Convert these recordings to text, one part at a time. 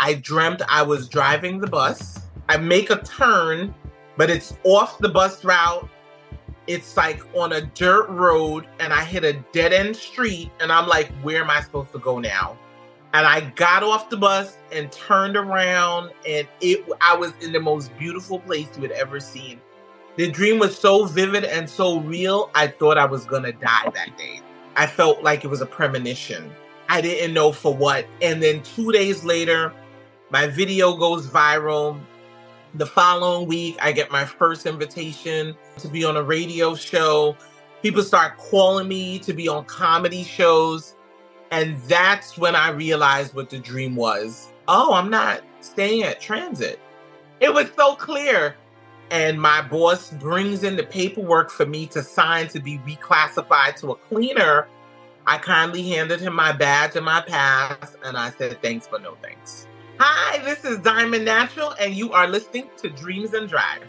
I dreamt I was driving the bus. I make a turn, but it's off the bus route. It's like on a dirt road and I hit a dead end street and I'm like, where am I supposed to go now? And I got off the bus and turned around and I was in the most beautiful place you had ever seen. The dream was so vivid and so real, I thought I was going to die that day. I felt like it was a premonition. I didn't know for what. And then 2 days later, my video goes viral. The following week, I get my first invitation to be on a radio show. People start calling me to be on comedy shows. And that's when I realized what the dream was. Oh, I'm not staying at Transit. It was so clear. And my boss brings in the paperwork for me to sign to be reclassified to a cleaner. I kindly handed him my badge and my pass, and I said, thanks, but no thanks. Hi, this is Diamond Natural, and you are listening to Dreams and Drive.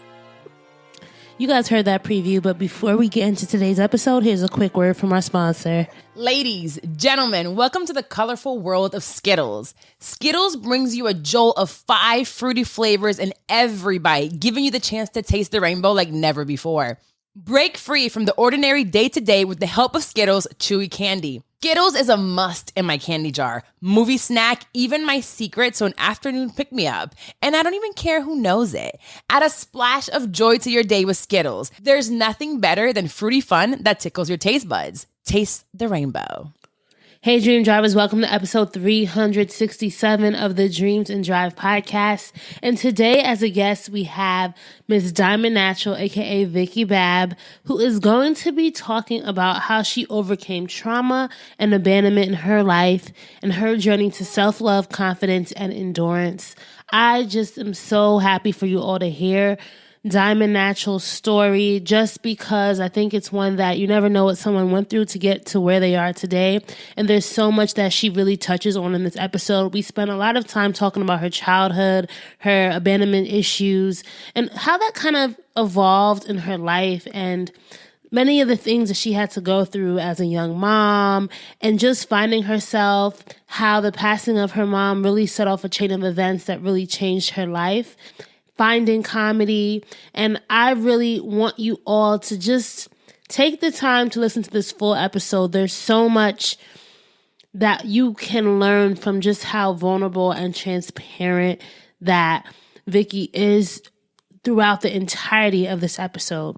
You guys heard that preview, but before we get into today's episode, here's a quick word from our sponsor. Ladies, gentlemen, welcome to the colorful world of Skittles. Skittles brings you a jolt of 5 fruity flavors in every bite, giving you the chance to taste the rainbow like never before. Break free from the ordinary day-to-day with the help of Skittles Chewy Candy. Skittles is a must in my candy jar. Movie snack, even my secret, so an afternoon pick-me-up. And I don't even care who knows it. Add a splash of joy to your day with Skittles. There's nothing better than fruity fun that tickles your taste buds. Taste the rainbow. Hey, Dream Drivers, welcome to episode 367 of the Dreams and Drive podcast. And today, as a guest, we have Ms. Diamond Natural, aka Vikki Babb, who is going to be talking about how she overcame trauma and abandonment in her life and her journey to self-love, confidence, and endurance. I just am so happy for you all to hear Diamond Natural's story, just because I think it's one that you never know what someone went through to get to where they are today. And there's so much that she really touches on in this episode. We spent a lot of time talking about her childhood, her abandonment issues, and how that kind of evolved in her life, and many of the things that she had to go through as a young mom, and just finding herself, how the passing of her mom really set off a chain of events that really changed her life. Finding comedy, and I really want you all to just take the time to listen to this full episode. There's so much that you can learn from just how vulnerable and transparent that Vikki is throughout the entirety of this episode.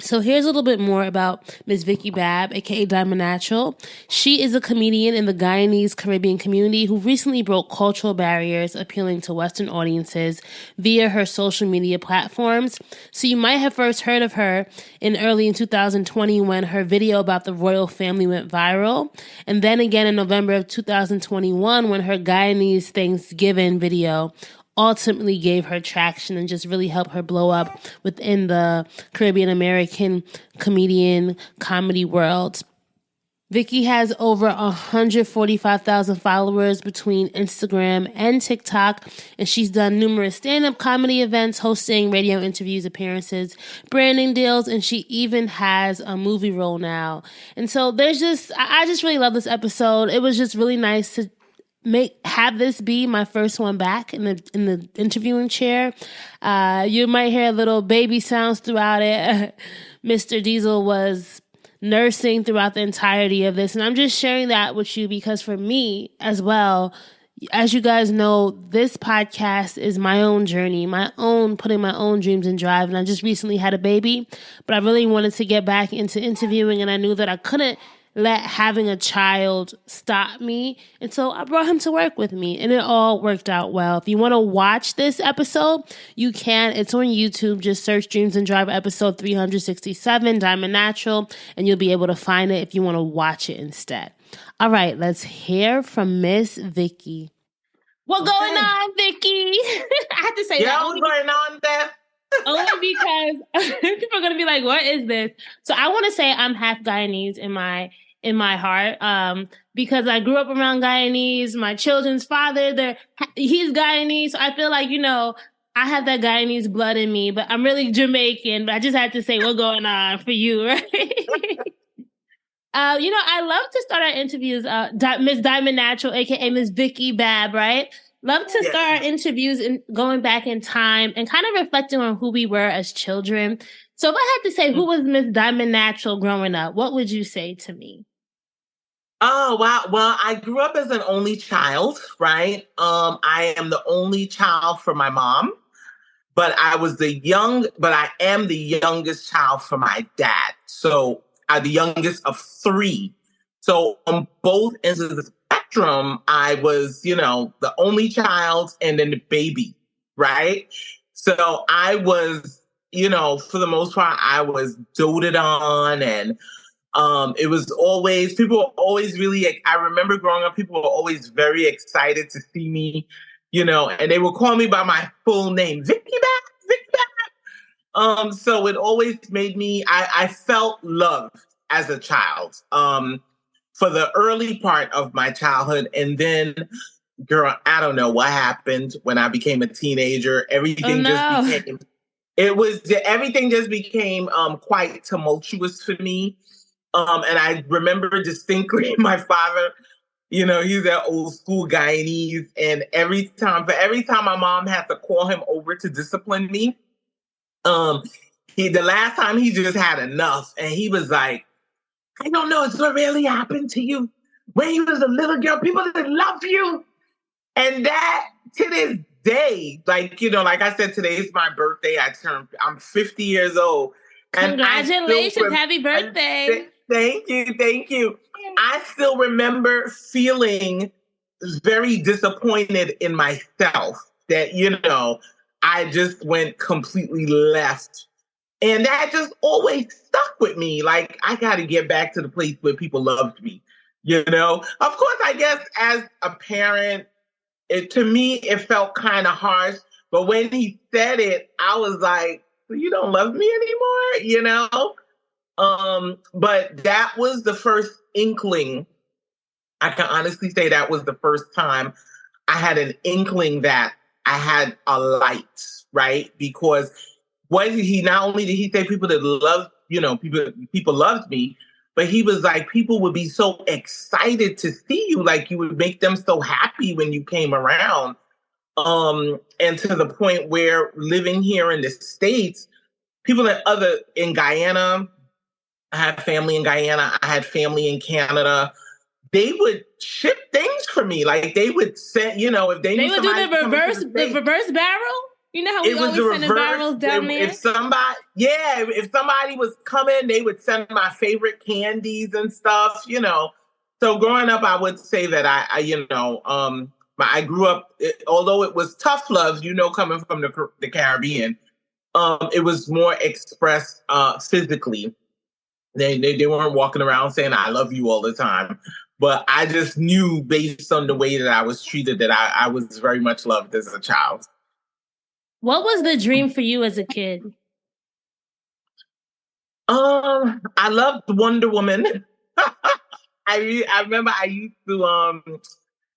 So here's a little bit more about Ms. Vikki Babb, aka Diamond Natural. She is a comedian in the Guyanese-Caribbean community who recently broke cultural barriers, appealing to Western audiences via her social media platforms. So you might have first heard of her in 2020 when her video about the royal family went viral. And then again in November of 2021 when her Guyanese Thanksgiving video ultimately gave her traction and just really helped her blow up within the Caribbean American comedian comedy world. Vikki has over 145,000 followers between Instagram and TikTok, and she's done numerous stand-up comedy events, hosting radio interviews, appearances, branding deals, and she even has a movie role now. And so I just really love this episode. It was just really nice to have this be my first one back in the interviewing chair. You might hear little baby sounds throughout it. Mr. Diesel was nursing throughout the entirety of this, and I'm just sharing that with you because for me as well, as you guys know, this podcast is my own journey, putting my own dreams in drive. And I just recently had a baby, but I really wanted to get back into interviewing, and I knew that I couldn't let having a child stop me. And so I brought him to work with me, and it all worked out well. If you want to watch this episode, you can. It's on YouTube. Just search Dreams and Drive episode 367, Diamond Natural, and you'll be able to find it if you want to watch it instead. All right, let's hear from Miss Vikki. What's going on, Vikki? I have to say that. What's going on there? Only because people are going to be like, what is this? So I want to say I'm half Guyanese in my heart, because I grew up around Guyanese. My children's father, he's Guyanese. So I feel like, I have that Guyanese blood in me, but I'm really Jamaican. But I just had to say, what's going on for you, right? I love to start our interviews, Miss Diamond Natural, aka Miss Vikki Babb, right? Love to start our interviews and going back in time and kind of reflecting on who we were as children. So if I had to say, who was Miss Diamond Natural growing up, what would you say to me? Oh, wow. Well, I grew up as an only child, right? I am the only child for my mom, but I am the youngest child for my dad. So I'm the youngest of three. So on both ends of the spectrum, I was, the only child and then the baby, right? So I was, for the most part, I was doted on, and it was always, people were always really, I remember growing up, people were always very excited to see me, and they would call me by my full name, Vikki Babb, Vikki Babb. So it always made me, I felt loved as a child for the early part of my childhood. And then, girl, I don't know what happened when I became a teenager. Everything just became quite tumultuous for me. And I remember distinctly my father, he's that old school Guyanese. And every time my mom had to call him over to discipline me, the last time he just had enough. And he was like, I don't know, it's what really happened to you. When you was a little girl, people didn't love you. And that, to this day, like I said, today is my birthday. I'm 50 years old. Congratulations. Happy birthday. Thank you. I still remember feeling very disappointed in myself that, I just went completely left. And that just always stuck with me. Like, I got to get back to the place where people loved me, Of course, I guess as a parent, to me, it felt kind of harsh. But when he said it, I was like, you don't love me anymore, But that was the first inkling. I can honestly say that was the first time I had an inkling that I had a light, right? Because not only did he say people that loved, people loved me, but he was like, people would be so excited to see you, like you would make them so happy when you came around. And to the point where living here in the States, people in Guyana, I had family in Guyana, I had family in Canada. They would ship things for me. Like they would send, if they would do the reverse barrel. You know how we always send the barrels down there? If somebody was coming, they would send my favorite candies and stuff, So growing up, I would say that I grew up, although it was tough love, coming from the Caribbean, it was more expressed physically. They weren't walking around saying, I love you all the time. But I just knew based on the way that I was treated that I was very much loved as a child. What was the dream for you as a kid? I loved Wonder Woman. I remember I used to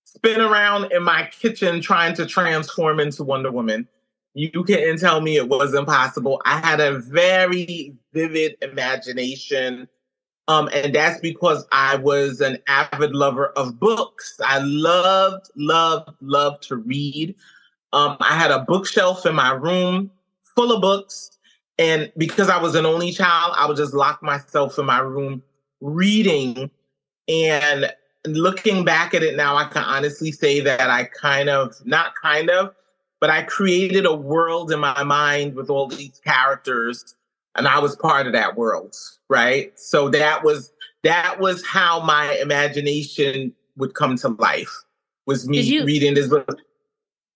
spin around in my kitchen trying to transform into Wonder Woman. You couldn't tell me it was impossible. I had a very vivid imagination. And that's because I was an avid lover of books. I loved to read. I had a bookshelf in my room full of books. And because I was an only child, I would just lock myself in my room reading. And looking back at it now, I can honestly say that but I created a world in my mind with all these characters, and I was part of that world, right? So that was how my imagination would come to life, was me reading this book.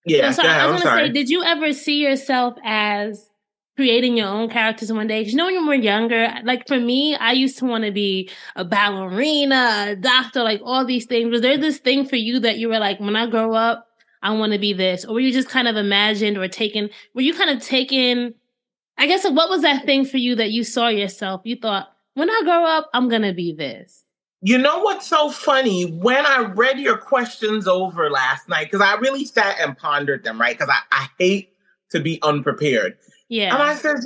Yeah, I was going to say, did you ever see yourself as creating your own characters one day? Because when you were younger, like for me, I used to want to be a ballerina, a doctor, like all these things. Was there this thing for you that you were like, when I grow up, I want to be this? Or were you just kind of imagined or taken, I guess, what was that thing for you that you saw yourself? You thought, when I grow up, I'm going to be this. You know what's so funny? When I read your questions over last night, because I really sat and pondered them, right? Because I hate to be unprepared. Yeah. And I said,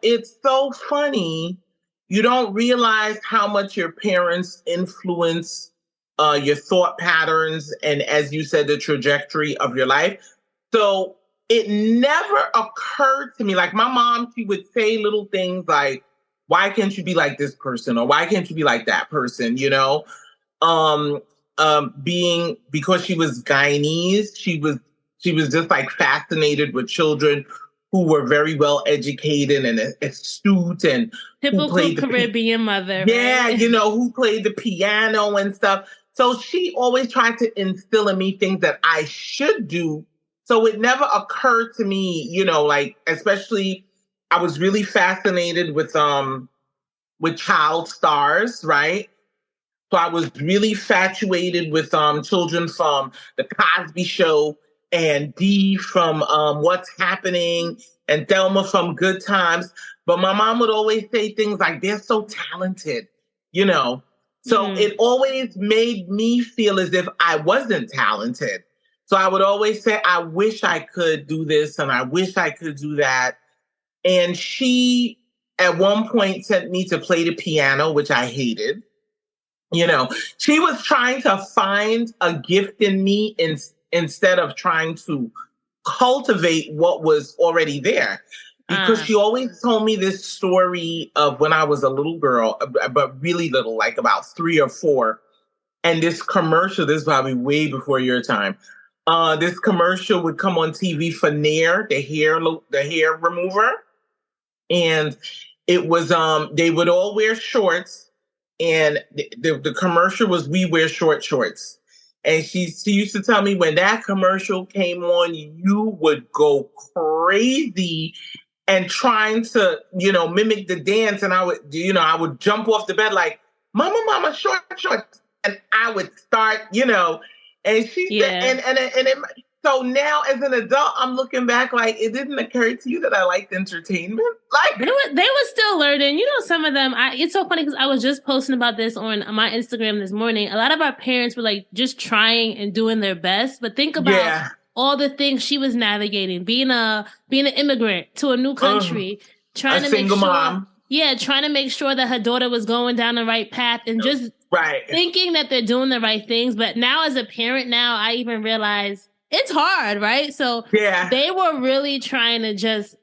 it's so funny. You don't realize how much your parents influence your thought patterns, and as you said, the trajectory of your life. So it never occurred to me, like my mom, she would say little things like, why can't you be like this person? Or why can't you be like that person? You know, being, because she was Guyanese, she was just like fascinated with children who were very well educated and astute, and typical who played Caribbean mother. Yeah, right? you know, who played the piano and stuff. So she always tried to instill in me things that I should do. So it never occurred to me, you know, like, especially I was really fascinated with child stars, right? So I was really infatuated with children from The Cosby Show, and Dee from What's Happening, and Thelma from Good Times. But my mom would always say things like, they're so talented, you know. So it always made me feel as if I wasn't talented. So I would always say, I wish I could do this and I wish I could do that. And she, at one point, sent me to play the piano, which I hated. You know, she was trying to find a gift in me instead of trying to cultivate what was already there. Because she always told me this story of when I was a little girl, but really little, like about 3 or 4. And this commercial, this is probably way before your time. This commercial would come on TV for Nair, the hair remover. And it was, they would all wear shorts. And the commercial was, we wear short shorts. And she used to tell me, when that commercial came on, you would go crazy and trying to, you know, mimic the dance. And I would jump off the bed like, mama, short shorts. And I would start, you know, and she said, so now as an adult, I'm looking back like, it didn't occur to you that I liked entertainment? Like they were still learning. You know, some of them, it's so funny because I was just posting about this on my Instagram this morning. A lot of our parents were like just trying and doing their best. But think about all the things she was navigating, being an immigrant to a new country, trying to make sure, mom. Yeah, trying to make sure that her daughter was going down the right path, and just thinking that they're doing the right things. But now as a parent, now I even realize it's hard, right? So they were really trying to just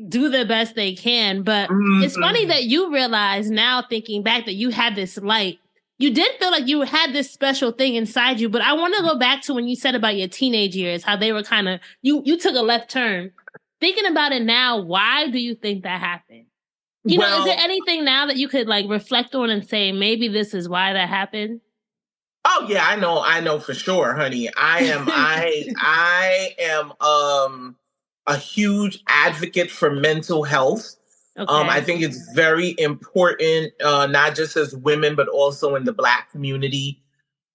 do the best they can. But it's funny that you realize now, thinking back, that you had this light. You did feel like you had this special thing inside you. But I want to go back to when you said about your teenage years, how they were kind of, you took a left turn. Thinking about it now, why do you think that happened? You know, is there anything now that you could like reflect on and say, maybe this is why that happened? Oh yeah, I know for sure, honey. I am a huge advocate for mental health. Okay. I think it's very important, not just as women, but also in the Black community,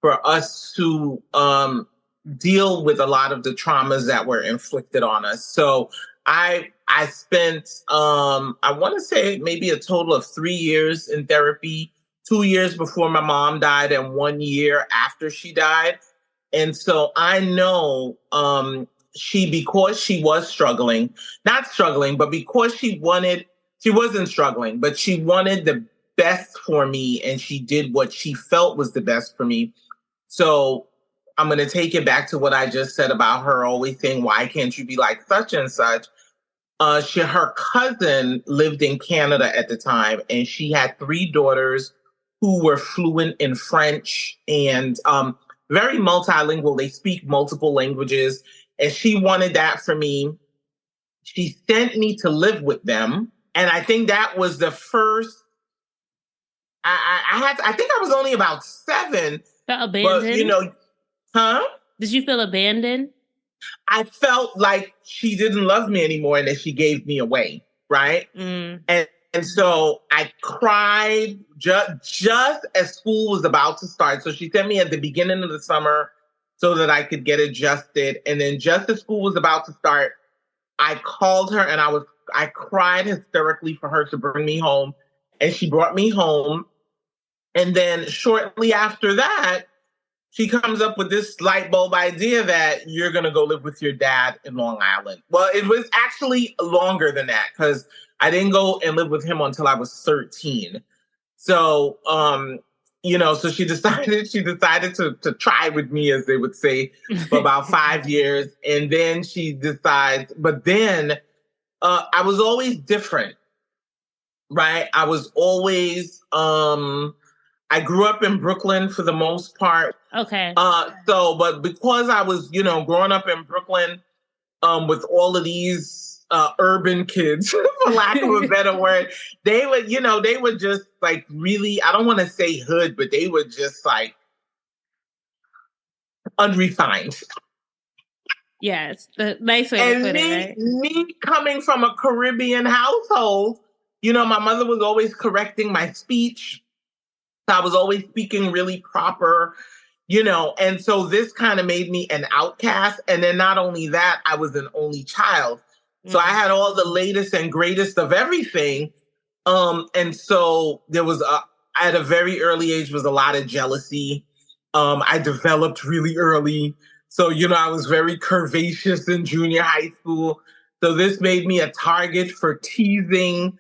for us to deal with a lot of the traumas that were inflicted on us. So I spent, I want to say maybe a total of 3 years in therapy, 2 years before my mom died and 1 year after she died. And so I know because she was struggling, not struggling, but because she wasn't struggling, but she wanted the best for me, and she did what she felt was the best for me. So I'm going to take it back to what I just said about her always saying, why can't you be like such and such? Her cousin lived in Canada at the time, and she had 3 daughters who were fluent in French and very multilingual. They speak multiple languages, and she wanted that for me. She sent me to live with them, and I think that was the first. I think I was only about 7. Felt abandoned? But, you know, Did you feel abandoned? I felt like she didn't love me anymore and that she gave me away, right? And so I cried just as school was about to start. So she sent me at the beginning of the summer so that I could get adjusted. And then just as school was about to start, I called her and I cried hysterically for her to bring me home. And she brought me home. And then shortly after that, she comes up with this light bulb idea that you're going to go live with your dad in Long Island. Well, it was actually longer than that, because I didn't go and live with him until I was 13. So so she decided to try with me, as they would say, for about 5 years. And then she decides, but then I was always different, right? I was always, I grew up in Brooklyn for the most part. Okay. But because I was, growing up in Brooklyn, with all of these urban kids, for lack of a better word, they were just like really, I don't want to say hood, but they were just like unrefined. Yes, the nice way to put it, right? Me coming from a Caribbean household, my mother was always correcting my speech. I was always speaking really proper, and so this kind of made me an outcast. And then not only that, I was an only child. So I had all the latest and greatest of everything. And so there was at a very early age was a lot of jealousy. I developed really early. So, I was very curvaceous in junior high school. So this made me a target for teasing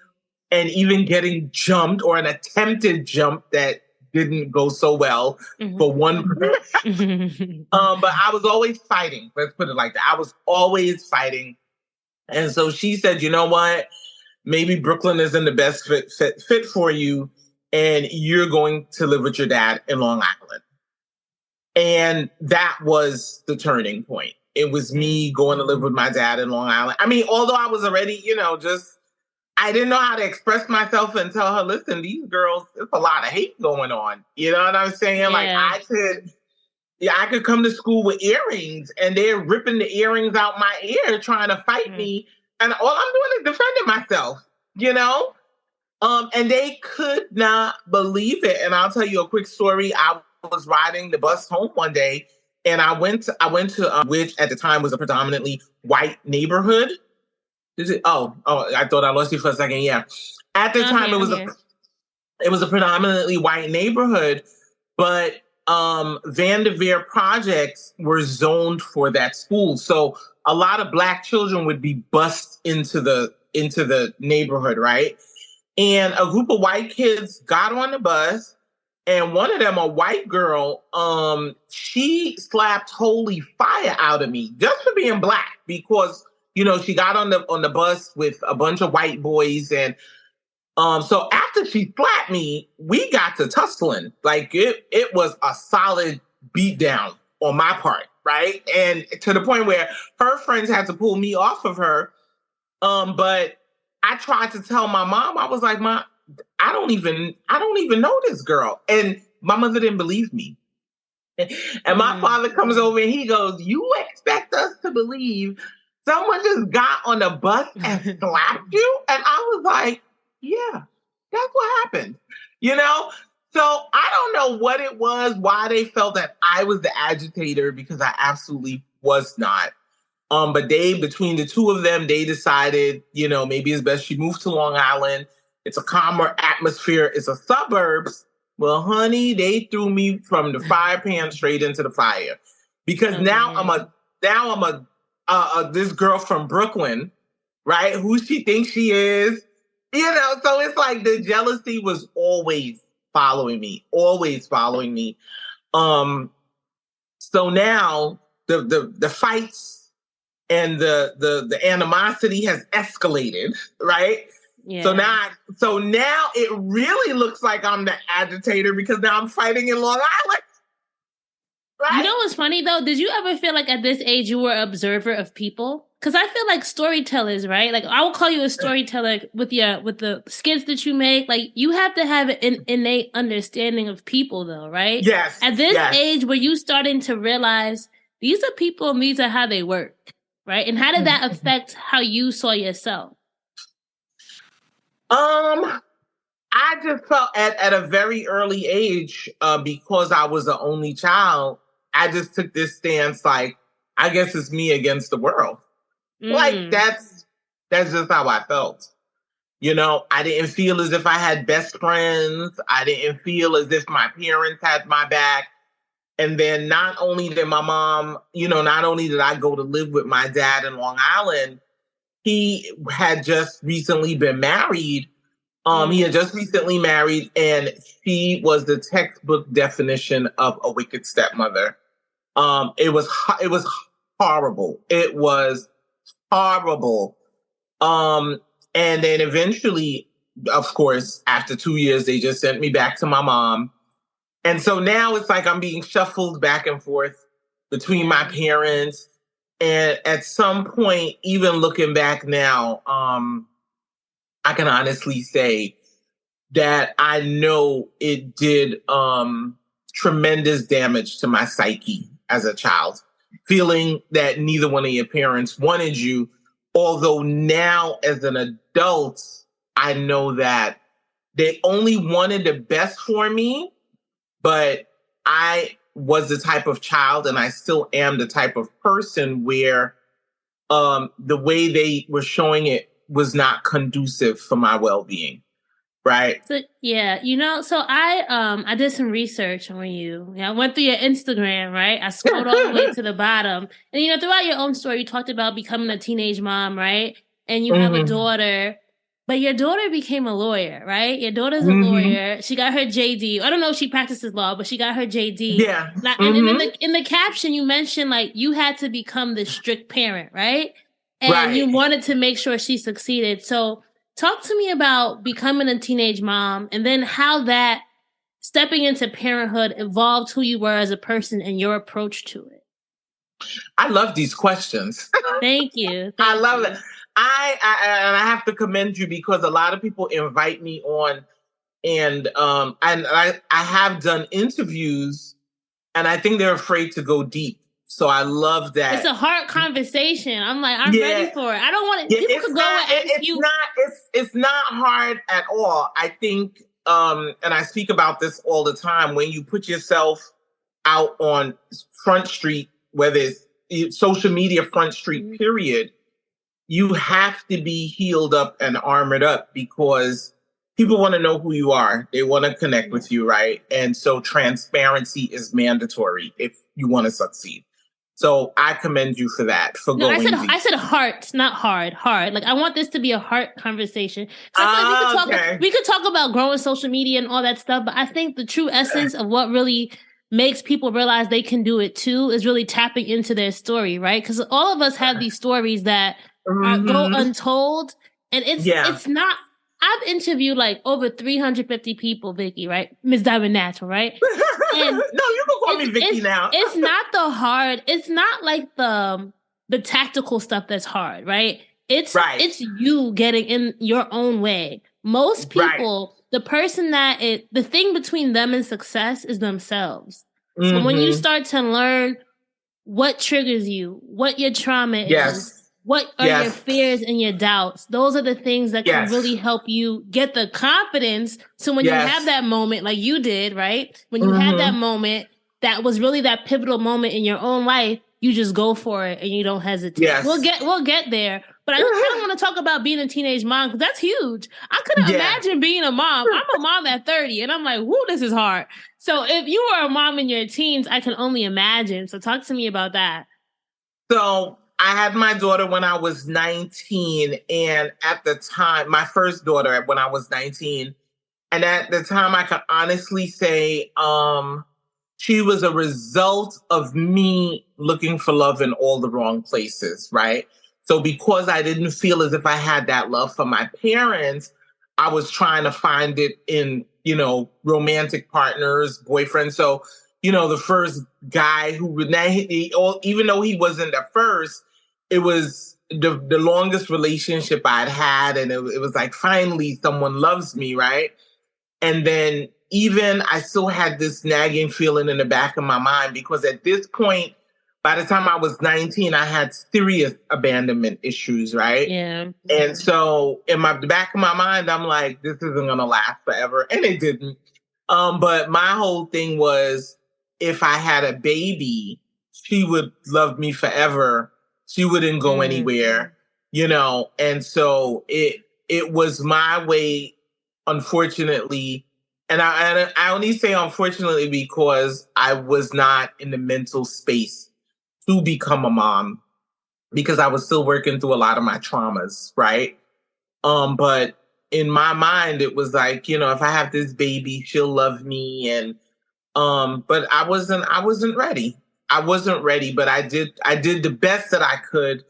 and even getting jumped, or an attempted jump that didn't go so well for one person. But I was always fighting. Let's put it like that. I was always fighting. And so she said, you know what? Maybe Brooklyn isn't the best fit for you, and you're going to live with your dad in Long Island. And that was the turning point. It was me going to live with my dad in Long Island. I mean, although I was already, I didn't know how to express myself and tell her, listen, these girls, there's a lot of hate going on. You know what I'm saying? Yeah. Like I could come to school with earrings and they're ripping the earrings out my ear trying to fight me. And all I'm doing is defending myself, and they could not believe it. And I'll tell you a quick story. I was riding the bus home one day, and I went to which at the time was a predominantly white neighborhood. Oh, I thought I lost you for a second. Yeah. At the time, it was a predominantly white neighborhood, but Vanderveer projects were zoned for that school. So a lot of Black children would be bused into the neighborhood, right? And a group of white kids got on the bus, and one of them, a white girl, she slapped holy fire out of me just for being Black, because she got on the bus with a bunch of white boys. And so after she slapped me, we got to tussling. Like it was a solid beatdown on my part, right? And to the point where her friends had to pull me off of her. But I tried to tell my mom, I was like, Mom, I don't even know this girl. And my mother didn't believe me. And my father comes over and he goes, you expect us to believe someone just got on the bus and slapped you? And I was like, yeah, that's what happened. So I don't know what it was, why they felt that I was the agitator, because I absolutely was not. But between the two of them, they decided, maybe it's best she moved to Long Island. It's a calmer atmosphere. It's a suburbs. Well, honey, they threw me from the fire pan straight into the fire, because now I'm a this girl from Brooklyn, right? Who she thinks she is, So it's like the jealousy was always following me. So now the fights and the animosity has escalated, right? Yeah. So now it really looks like I'm the agitator, because now I'm fighting in Long Island. Right? You know what's funny though? Did you ever feel like at this age you were an observer of people? Because I feel like storytellers, right? Like I will call you a storyteller with the skits that you make. Like you have to have an innate understanding of people, though, right? Yes. At this age, were you starting to realize these are people and these are how they work, right? And how did that affect how you saw yourself? I just felt at a very early age, because I was the only child, I just took this stance like, I guess it's me against the world. Like that's just how I felt. I didn't feel as if I had best friends. I didn't feel as if my parents had my back. And then not only did I go to live with my dad in Long Island, he had just recently been married. He had just recently married, and she was the textbook definition of a wicked stepmother. It was horrible. It was horrible. And then eventually, of course, after 2 years, they just sent me back to my mom. And so now it's like I'm being shuffled back and forth between my parents. And at some point, even looking back now, I can honestly say that I know it did tremendous damage to my psyche as a child, feeling that neither one of your parents wanted you. Although now as an adult, I know that they only wanted the best for me, but I was the type of child, and I still am the type of person where the way they were showing it was not conducive for my well-being. Right. So so I did some research on you. I went through your Instagram, right? I scrolled all the way to the bottom. And throughout your own story, you talked about becoming a teenage mom, right? And you have a daughter, but your daughter became a lawyer, right? Your daughter's a lawyer. She got her JD. I don't know if she practices law, but she got her JD. Yeah. And in the caption, you mentioned like you had to become the strict parent, right? And you wanted to make sure she succeeded. So talk to me about becoming a teenage mom and then how that stepping into parenthood evolved who you were as a person and your approach to it. I love these questions. Thank you. I love it. I have to commend you because a lot of people invite me on, and I have done interviews, and I think they're afraid to go deep. So I love that. It's a hard conversation. I'm like, I'm ready for it. I don't want to. People could go and ask you. It's not hard at all. I think, and I speak about this all the time. When you put yourself out on Front Street, whether it's social media Front Street, period, you have to be healed up and armored up because people want to know who you are. They want to connect with you, right? And so transparency is mandatory if you want to succeed. So I commend you for that. I said heart, not hard. Hard. Like I want this to be a heart conversation. We could talk about growing social media and all that stuff, but I think the true essence of what really makes people realize they can do it too is really tapping into their story, right? Because all of us have these stories that go untold, and it's not. I've interviewed like over 350 people, Vikki, right? Ms. Diamond Natural, right? And no, you can call me Vikki now. It's not the hard. It's not like the tactical stuff that's hard, right? It's you getting in your own way. Most people, the person the thing between them and success is themselves. So when you start to learn what triggers you, what your trauma is, what are your fears and your doubts? Those are the things that can really help you get the confidence. So when you have that moment, like you did, right? When you had that moment, that was really that pivotal moment in your own life, you just go for it and you don't hesitate. Yes. We'll get there. But I don't want to talk about being a teenage mom because that's huge. I couldn't imagine being a mom. I'm a mom at 30 and I'm like, whoo, this is hard. So if you were a mom in your teens, I can only imagine. So talk to me about that. So I had my daughter when I was 19, and at the time, my first daughter when I was 19, and at the time I can honestly say she was a result of me looking for love in all the wrong places, right? So because I didn't feel as if I had that love for my parents, I was trying to find it in, romantic partners, boyfriends. So, the first guy who would, even though he wasn't the first, it was the longest relationship I'd had. And it was like, finally, someone loves me, right? And then even I still had this nagging feeling in the back of my mind because at this point, by the time I was 19, I had serious abandonment issues, right? Yeah. And so in the back of my mind, I'm like, this isn't going to last forever. And it didn't. But my whole thing was, if I had a baby, she would love me forever. She wouldn't go anywhere, And so it was my way, unfortunately. And I only say unfortunately because I was not in the mental space to become a mom because I was still working through a lot of my traumas, right? But in my mind, it was like, you know, if I have this baby, she'll love me. And but I wasn't ready. I wasn't ready, but I did the best that I could,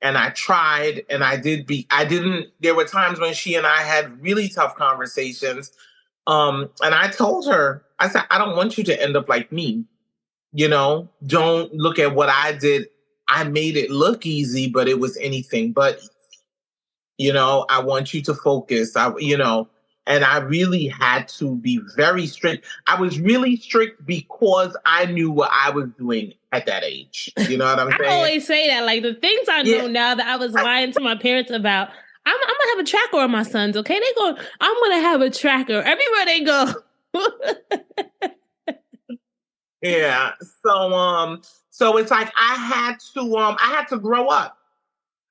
and I tried, and I didn't, there were times when she and I had really tough conversations. And I told her, I said, I don't want you to end up like me. You know, don't look at what I did. I made it look easy, but it was anything but, you know, I want you to focus. And I really had to be very strict. I was really strict because I knew what I was doing at that age. You know what I'm saying? I always say that, like the things I know now that I was lying to my parents about. I'm gonna have a tracker on my sons. Okay, I'm gonna have a tracker everywhere they go. Yeah. So it's like I had to grow up.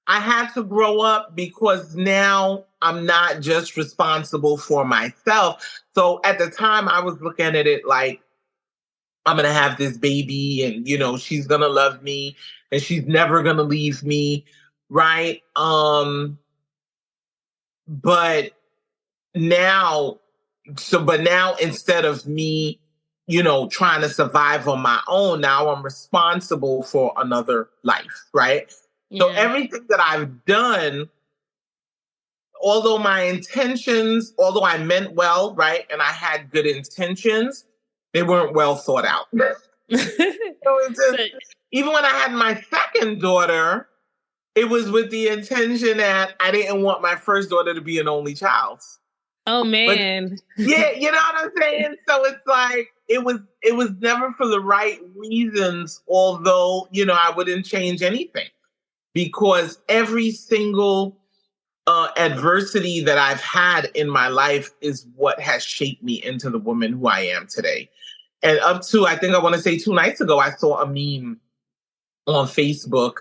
I had to grow up because now I'm not just responsible for myself. So at the time I was looking at it like, I'm going to have this baby and, you know, she's going to love me and she's never going to leave me. Right. But now instead of me, you know, trying to survive on my own, now I'm responsible for another life. Right. Yeah. So everything that I've done, although I meant well, right, and I had good intentions, they weren't well thought out. Even when I had my second daughter, it was with the intention that I didn't want my first daughter to be an only child. Oh man. But, yeah, you know what I'm saying? So it's like it was never for the right reasons, although, you know, I wouldn't change anything. Because every single adversity that I've had in my life is what has shaped me into the woman who I am today. And up to, I think I want to say 2 nights ago, I saw a meme on Facebook,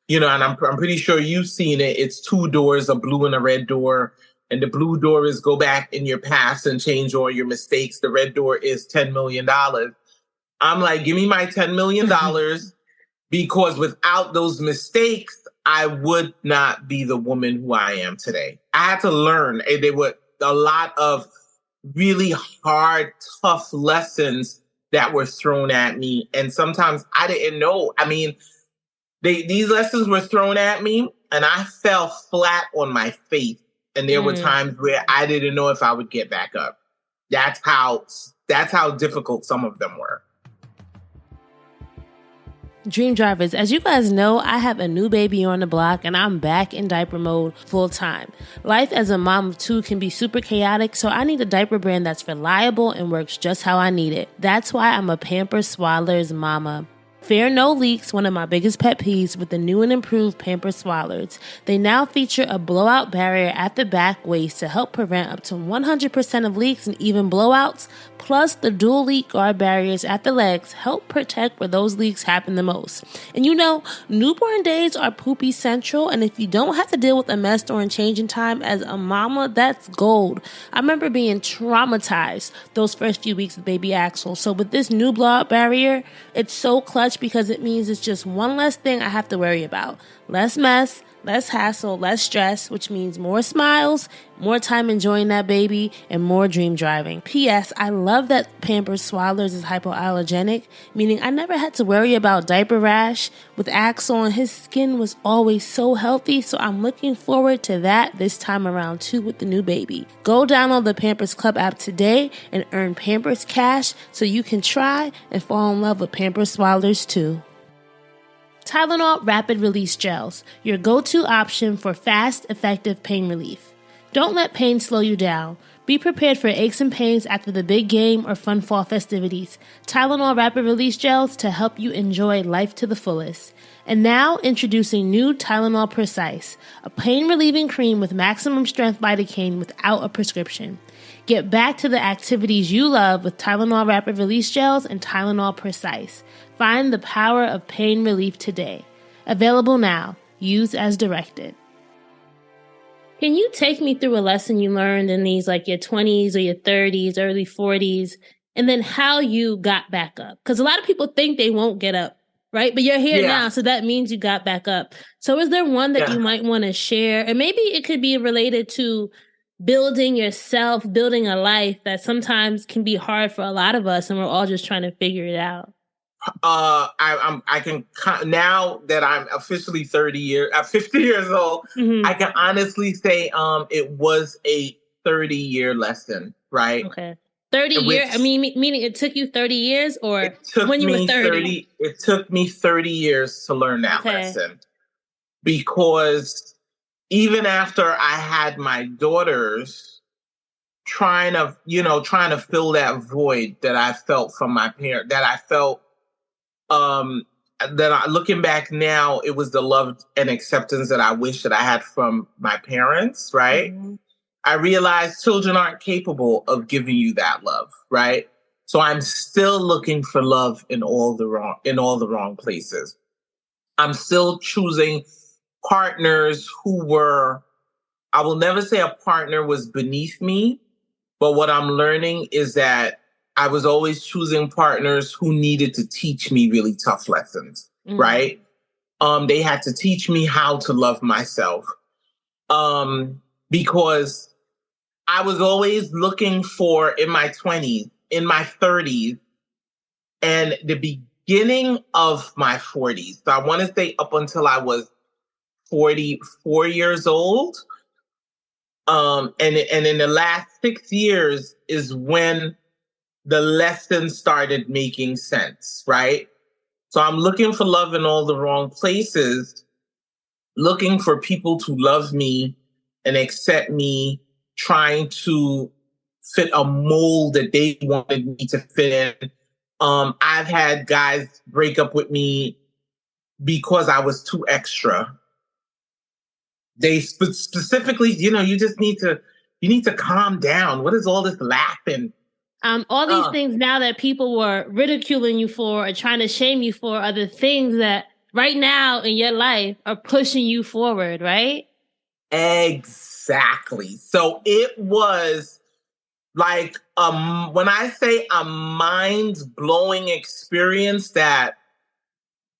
you know, and I'm pretty sure you've seen it. It's 2 doors, a blue and a red door. And the blue door is go back in your past and change all your mistakes. The red door is $10 million. I'm like, give me my $10 million because without those mistakes, I would not be the woman who I am today. I had to learn. There were a lot of really hard, tough lessons that were thrown at me. And sometimes I didn't know. I mean, these lessons were thrown at me and I fell flat on my face. And there were times where I didn't know if I would get back up. That's how difficult some of them were. Dream Drivers, as you guys know, I have a new baby on the block and I'm back in diaper mode full time. Life as a mom of 2 can be super chaotic, so I need a diaper brand that's reliable and works just how I need it. That's why I'm a Pampers Swaddlers mama. Fear no leaks, one of my biggest pet peeves with the new and improved Pampers Swaddlers. They now feature a blowout barrier at the back waist to help prevent up to 100% of leaks and even blowouts. Plus, the dual leak guard barriers at the legs help protect where those leaks happen the most. And you know, newborn days are poopy central, and if you don't have to deal with a mess during changing time as a mama, that's gold. I remember being traumatized those first few weeks of baby Axel. So with this new blowout barrier, it's so clutch because it means it's just one less thing I have to worry about. Less mess, less hassle, less stress, which means more smiles, more time enjoying that baby, and more dream driving. P.S. I love that Pampers Swaddlers is hypoallergenic, meaning I never had to worry about diaper rash. With Axel, and his skin was always so healthy, so I'm looking forward to that this time around too with the new baby. Go download the Pampers Club app today and earn Pampers Cash so you can try and fall in love with Pampers Swaddlers too. Tylenol Rapid Release Gels, your go-to option for fast, effective pain relief. Don't let pain slow you down. Be prepared for aches and pains after the big game or fun fall festivities. Tylenol Rapid Release Gels to help you enjoy life to the fullest. And now, introducing new Tylenol Precise, a pain-relieving cream with maximum strength lidocaine without a prescription. Get back to the activities you love with Tylenol Rapid Release Gels and Tylenol Precise. Find the power of pain relief today. Available now. Use as directed. Can you take me through a lesson you learned in these, like your 20s or your 30s, early 40s, and then how you got back up? Because a lot of people think they won't get up, right? But you're here now, so that means you got back up. So is there one that you might want to share? And maybe it could be related to building yourself, building a life that sometimes can be hard for a lot of us, and we're all just trying to figure it out? I can now that I'm officially 50 years old. Mm-hmm. I can honestly say it was a 30-year lesson, right? Okay. 30 years? I mean, meaning it took you 30 years, or when you were 30? It took me 30 years to learn that lesson. Because even after I had my daughters, trying to fill that void that I felt from my parent, that I felt, looking back now, it was the love and acceptance that I wish that I had from my parents, right? Mm-hmm. I realized children aren't capable of giving you that love, right? So I'm still looking for love in all the wrong places. I'm still choosing partners who were, I will never say a partner was beneath me, but what I'm learning is that I was always choosing partners who needed to teach me really tough lessons, right? They had to teach me how to love myself. Because I was always looking for, in my 20s, in my 30s, and the beginning of my 40s. So I want to say up until I was 44 years old. And in the last 6 years is when the lessons started making sense, right? So I'm looking for love in all the wrong places, looking for people to love me and accept me, trying to fit a mold that they wanted me to fit in. I've had guys break up with me because I was too extra. They specifically, you need to calm down. What is all this laughing? All these things now that people were ridiculing you for or trying to shame you for are the things that right now in your life are pushing you forward, right? Exactly. So it was like, when I say a mind-blowing experience, that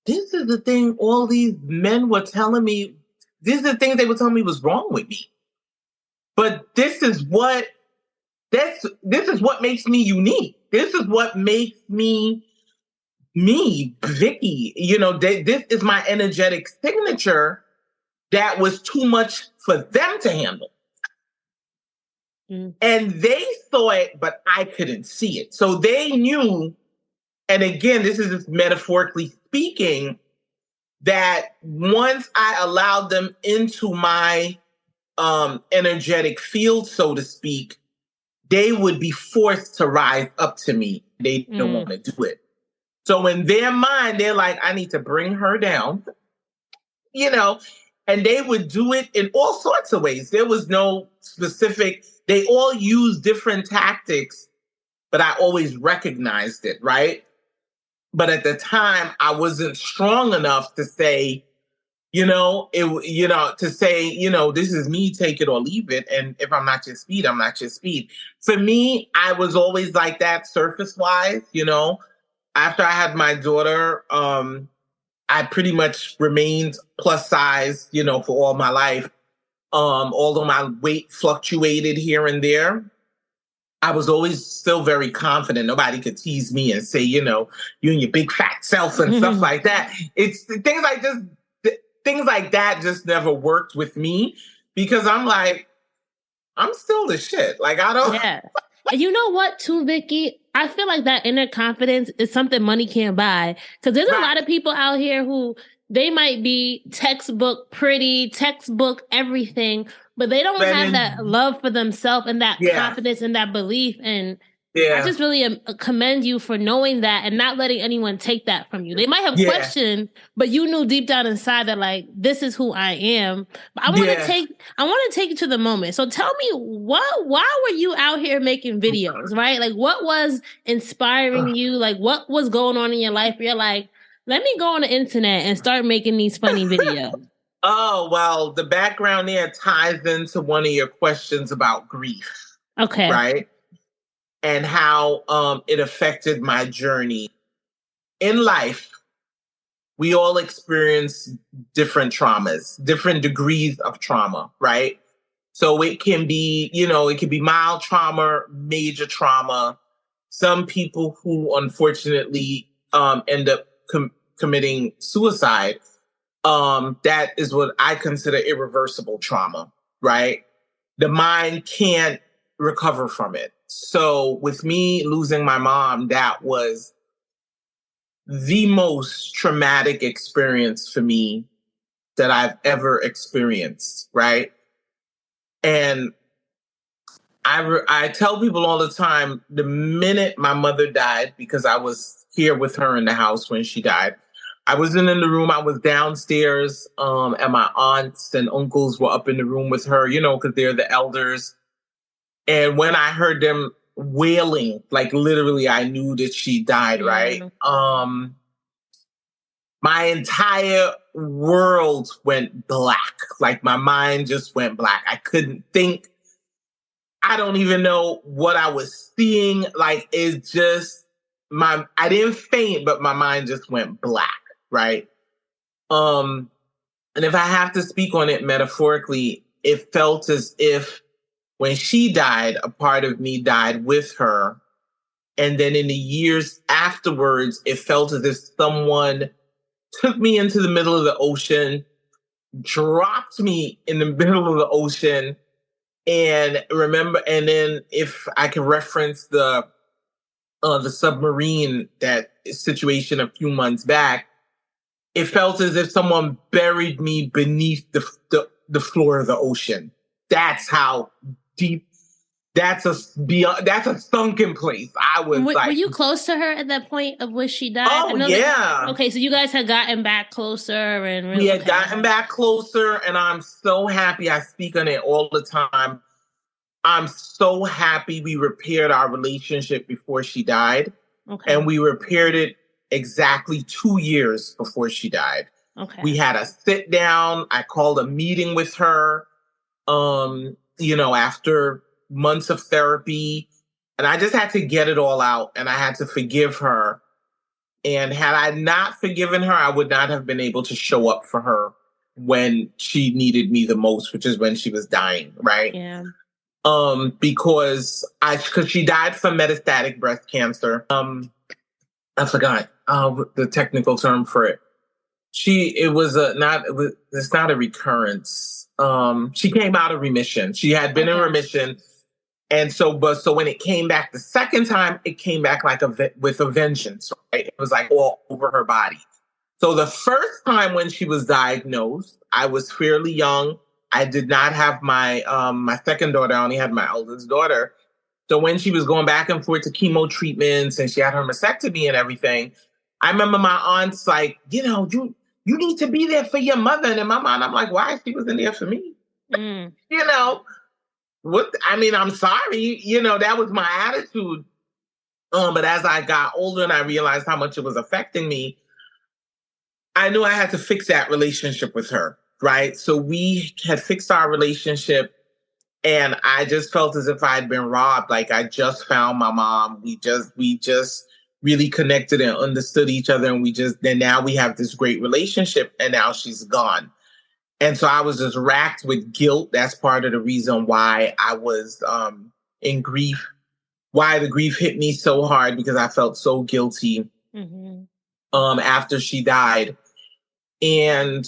this is the thing all these men were telling me, these are the things they were telling me was wrong with me. But this is what makes me unique. This is what makes me, Vikki. This is my energetic signature that was too much for them to handle. And they saw it, but I couldn't see it. So they knew, and again, this is just metaphorically speaking, that once I allowed them into my energetic field, so to speak, they would be forced to rise up to me. They didn't want to do it. So in their mind, they're like, I need to bring her down, and they would do it in all sorts of ways. There was no specific, they all used different tactics, but I always recognized it, right? But at the time, I wasn't strong enough to say, this is me, take it or leave it. And if I'm not your speed, I'm not your speed. For me, I was always like that surface wise, After I had my daughter, I pretty much remained plus size, for all my life. Although my weight fluctuated here and there, I was always still very confident. Nobody could tease me and say, you and your big fat self and stuff like that. It's things like that just never worked with me, because I'm like, I'm still the shit. Like, I don't. Yeah. And you know what, too, Vikki? I feel like that inner confidence is something money can't buy. Because there's a lot of people out here who, they might be textbook pretty, textbook everything, but they don't have that love for themselves and that confidence and that belief. And I just really commend you for knowing that and not letting anyone take that from you. They might have questioned, but you knew deep down inside that, like, this is who I am. But I want to take you to the moment. So tell me, why were you out here making videos, right? Like, what was inspiring you? Like, what was going on in your life where you're like, let me go on the internet and start making these funny videos? Oh, well, the background there ties into one of your questions about grief. Okay. Right? And how it affected my journey. In life, we all experience different traumas, different degrees of trauma, right? So it can be, it can be mild trauma, major trauma. Some people who unfortunately end up committing suicide, that is what I consider irreversible trauma, right? The mind can't recover from it. So with me losing my mom, that was the most traumatic experience for me that I've ever experienced, right? And I tell people all the time, the minute my mother died, because I was here with her in the house when she died, I wasn't in the room. I was downstairs, and my aunts and uncles were up in the room with her, because they're the elders. And when I heard them wailing, like literally, I knew that she died, right? My entire world went black. Like my mind just went black. I couldn't think. I don't even know what I was seeing. Like it's just I didn't faint, but my mind just went black, right? And if I have to speak on it metaphorically, it felt as if when she died, a part of me died with her. And then in the years afterwards, it felt as if someone took me into the middle of the ocean, dropped me in the middle of the ocean, and then if I can reference the submarine, that situation a few months back, it felt as if someone buried me beneath the floor of the ocean. That's how deep. That's a sunken place. I was were you close to her at that point of when she died? Oh, yeah. Okay, so you guys had gotten back closer, and we had gotten back closer, and I'm so happy. I speak on it all the time. I'm so happy we repaired our relationship before she died. Okay. And we repaired it exactly 2 years before she died. Okay. We had a sit down. I called a meeting with her, after months of therapy. And I just had to get it all out, and I had to forgive her. And had I not forgiven her, I would not have been able to show up for her when she needed me the most, which is when she was dying, right? Yeah. Because she died from metastatic breast cancer. I forgot the technical term for it. It's not a recurrence. She came out of remission. She had been in remission. And so when it came back the second time, it came back with a vengeance, right? It was like all over her body. So the first time when she was diagnosed, I was fairly young. I did not have my second daughter. I only had my eldest daughter. So when she was going back and forth to chemo treatments and she had her mastectomy and everything, I remember my aunt's like, you need to be there for your mother. And in my mind, I'm like, why? She wasn't there for me. I'm sorry. That was my attitude. But as I got older and I realized how much it was affecting me, I knew I had to fix that relationship with her, right? So we had fixed our relationship, and I just felt as if I had been robbed. Like I just found my mom. We just really connected and understood each other, and then now we have this great relationship, and now she's gone. And so I was just racked with guilt. That's part of the reason why I was in grief, why the grief hit me so hard, because I felt so guilty after she died. And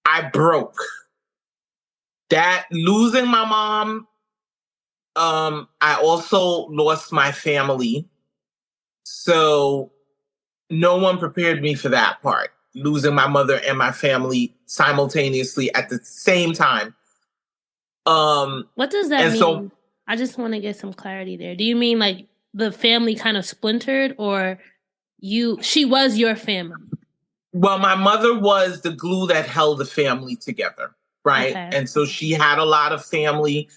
I broke. That losing my mom, I also lost my family. So no one prepared me for that part. Losing my mother and my family simultaneously at the same time. What does that mean? So, I just want to get some clarity there. Do you mean like the family kind of splintered, or she was your family? Well, my mother was the glue that held the family together, right? Okay. And so she had a lot of family.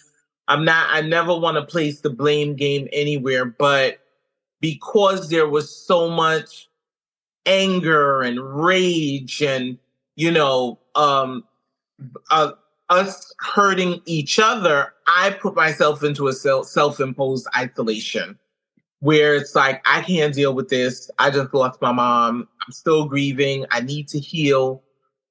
I never want to place the blame game anywhere, but because there was so much anger and rage and, us hurting each other, I put myself into a self-imposed isolation where it's like, I can't deal with this. I just lost my mom. I'm still grieving. I need to heal.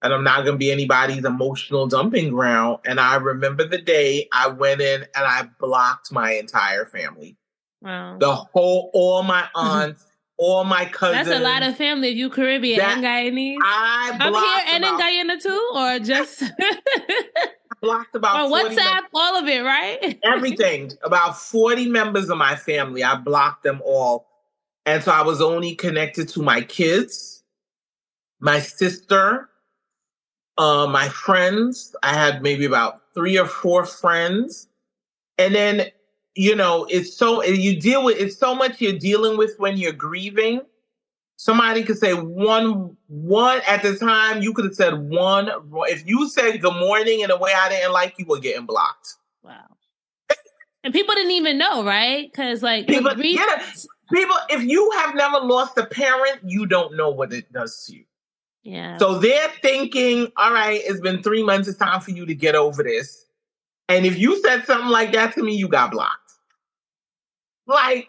and I'm not going to be anybody's emotional dumping ground. And I remember the day I went in and I blocked my entire family. Wow. All my aunts, all my cousins. That's a lot of family if you Caribbean and Guyanese. I blocked up here and in Guyana too, or just blocked about or WhatsApp, all of it, right? Everything. About 40 members of my family, I blocked them all. And so I was only connected to my kids, my sister, my friends. I had maybe about 3 or 4 friends. And then, it's so much you're dealing with when you're grieving. Somebody could say one at the time, you could have said one. If you said good morning in a way I didn't like, you were getting blocked. Wow. And people didn't even know, right? Because people, if you have never lost a parent, you don't know what it does to you. Yeah. So they're thinking, all right, it's been 3 months. It's time for you to get over this. And if you said something like that to me, you got blocked. I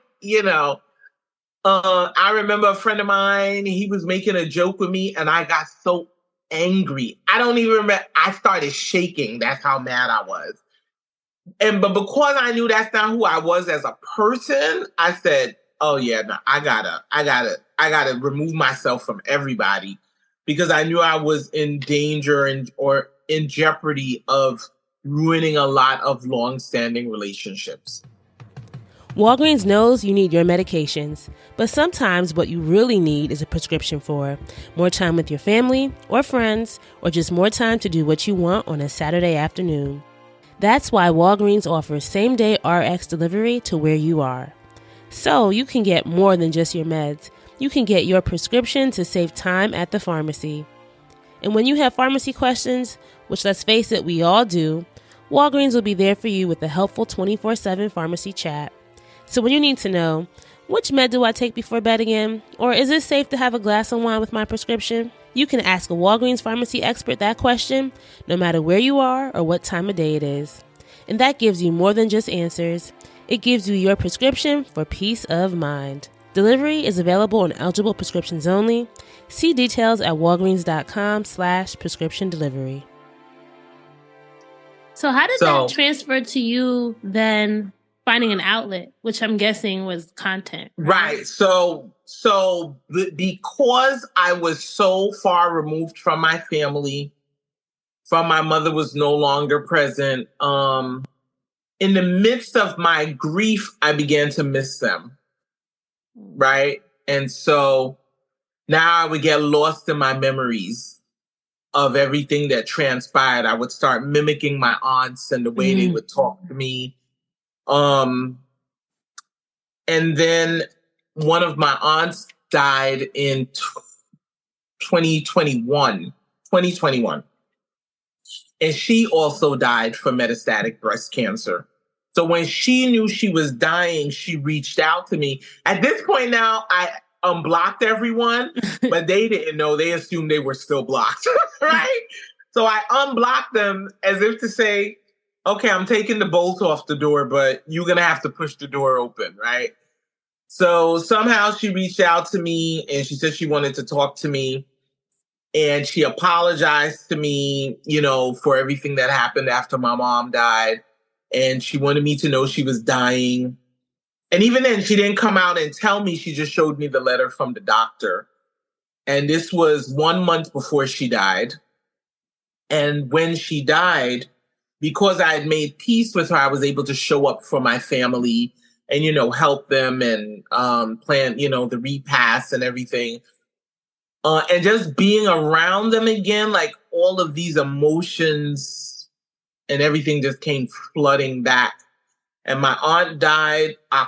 remember a friend of mine, he was making a joke with me and I got so angry. I don't even remember. I started shaking. That's how mad I was. But because I knew that's not who I was as a person, I said, oh yeah, no, I gotta remove myself from everybody because I knew I was in danger or in jeopardy of ruining a lot of long-standing relationships. Walgreens knows you need your medications, but sometimes what you really need is a prescription for more time with your family or friends, or just more time to do what you want on a Saturday afternoon. That's why Walgreens offers same-day RX delivery to where you are. So you can get more than just your meds. You can get your prescription to save time at the pharmacy. And when you have pharmacy questions, which let's face it, we all do, Walgreens will be there for you with a helpful 24/7 pharmacy chat. So when you need to know, which med do I take before bed again? Or is it safe to have a glass of wine with my prescription? You can ask a Walgreens pharmacy expert that question, no matter where you are or what time of day it is. And that gives you more than just answers. It gives you your prescription for peace of mind. Delivery is available on eligible prescriptions only. See details at walgreens.com/prescription delivery. So how did that transfer to you then finding an outlet, which I'm guessing was content? Right. So because I was so far removed from my family, from my mother was no longer present, in the midst of my grief, I began to miss them. Right. And so now I would get lost in my memories of everything that transpired. I would start mimicking my aunts and the way they would talk to me. And then one of my aunts died in 2021. And she also died from metastatic breast cancer. So when she knew she was dying, she reached out to me. At this point now, I unblocked everyone, but they didn't know. They assumed they were still blocked, right? So I unblocked them as if to say, okay, I'm taking the bolt off the door, but you're going to have to push the door open, right? So somehow she reached out to me and she said she wanted to talk to me. And she apologized to me, for everything that happened after my mom died. And she wanted me to know she was dying. And even then, she didn't come out and tell me. She just showed me the letter from the doctor. And this was 1 month before she died. And when she died, because I had made peace with her, I was able to show up for my family and, help them and plan, the repast and everything. And just being around them again, like all of these emotions and everything just came flooding back. And my aunt died I